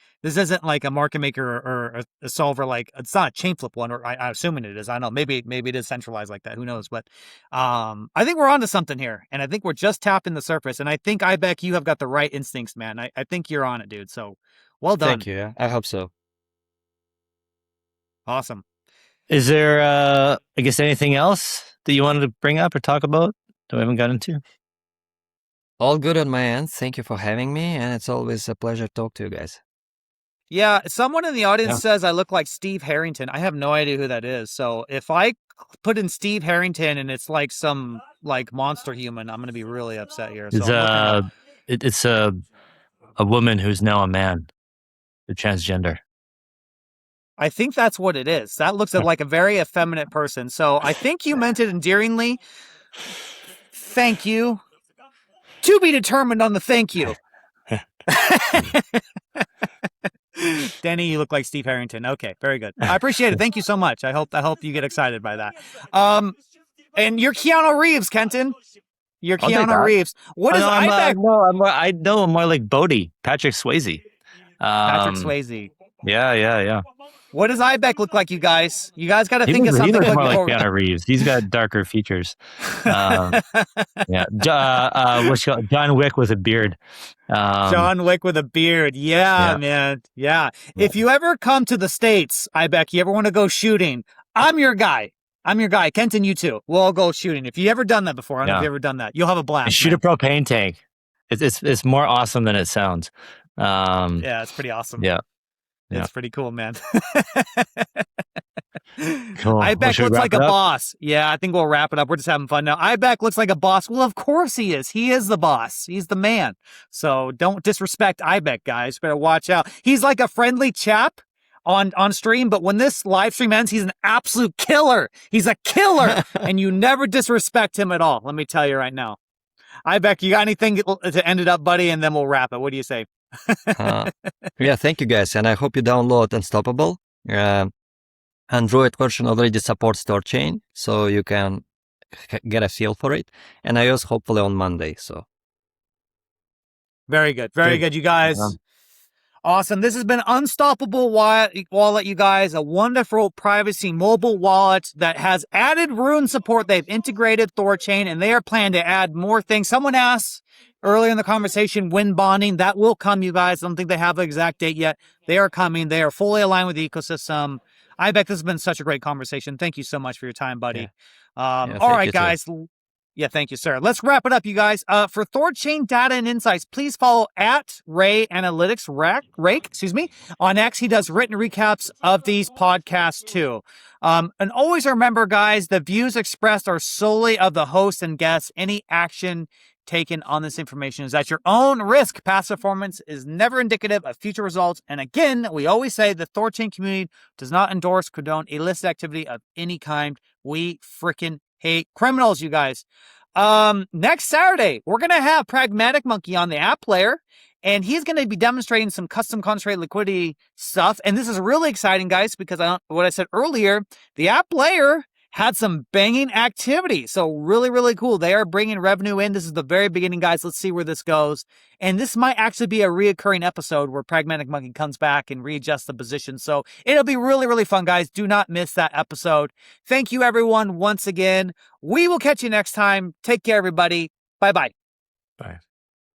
like a market maker or a solver, like it's not a chain flip one, or I'm assuming it is. I don't know, maybe it is centralized like that. Who knows? But I think we're onto something here, and I think we're just tapping the surface. And I think Ibek, you have got the right instincts, man. I think you're on it, dude. So well done. Thank you. Yeah, I hope so. Awesome. Is there, I guess, anything else that you wanted to bring up or talk about that we haven't got into? All good on my end. Thank you for having me, and it's always a pleasure to talk to you guys. Yeah, someone in the audience says I look like Steve Harrington. I have no idea who that is. So if I put in Steve Harrington and it's like some like monster human, I'm going to be really upset here. So it's a woman who's now a man, a transgender. I think that's what it is. That looks like a very effeminate person. So I think you meant it endearingly. Thank you. To be determined on the thank you. Denny, you look like Steve Harrington. Okay, very good. I appreciate it. Thank you so much. I hope you get excited by that. And you're Keanu Reeves, Kenton. You're Keanu Reeves. What is Ibek? I know I'm more like Bodhi, Patrick Swayze. Patrick Swayze. Yeah. What does Ibek look like, you guys? You guys got to think of something. He looks more like Keanu Reeves. He's got darker features. John Wick with a beard. John Wick with a beard. Yeah, man. Yeah. If you ever come to the States, Ibek, you ever want to go shooting, I'm your guy. Kenton, you too. We'll all go shooting. If you ever done that before, I don't know if you've ever done that. You'll have a blast. And shoot a propane tank. It's more awesome than it sounds. Yeah, it's pretty awesome. Yeah. It's pretty cool, man. Cool. Ibek looks like a boss. Yeah, I think we'll wrap it up. We're just having fun now. Ibek looks like a boss. Well, of course he is. He is the boss. He's the man. So don't disrespect Ibek, guys. Better watch out. He's like a friendly chap on stream, but when this live stream ends, he's an absolute killer. He's a killer, and you never disrespect him at all. Let me tell you right now. Ibek, you got anything to end it up, buddy? And then we'll wrap it. What do you say? Yeah, thank you guys, and I hope you download Unstoppable. Android version already supports THORChain, so you can get a feel for it. And iOS hopefully on Monday. So very good, you guys. Awesome. This has been Unstoppable Wallet, you guys. A wonderful privacy mobile wallet that has added RUNE support. They've integrated THORChain, and they are planning to add more things. Someone asked earlier in the conversation, wind bonding. That will come, you guys. I don't think they have an exact date yet. They are coming. They are fully aligned with the ecosystem. Ibek, this has been such a great conversation. Thank you so much for your time, buddy. All right, guys. Yeah, thank you, sir. Let's wrap it up, you guys. For THORChain data and insights, please follow at Ray Analytics Rake, on X. He does written recaps of these podcasts too. And always remember, guys, the views expressed are solely of the host and guests. Any action taken on this information is at your own risk. Past performance is never indicative of future results. And again, we always say the THORChain community does not endorse, condone illicit activity of any kind. We freaking hate criminals, you guys. Next Saturday, we're going to have Pragmatic Monkey on the app player, and he's going to be demonstrating some custom concentrated liquidity stuff. And this is really exciting, guys, because what I said earlier, the app player had some banging activity. So really, really cool. They are bringing revenue in. This is the very beginning, guys. Let's see where this goes. And this might actually be a reoccurring episode where Pragmatic Monkey comes back and readjusts the position. So it'll be really, really fun, guys. Do not miss that episode. Thank you, everyone, once again. We will catch you next time. Take care, everybody. Bye-bye. Bye.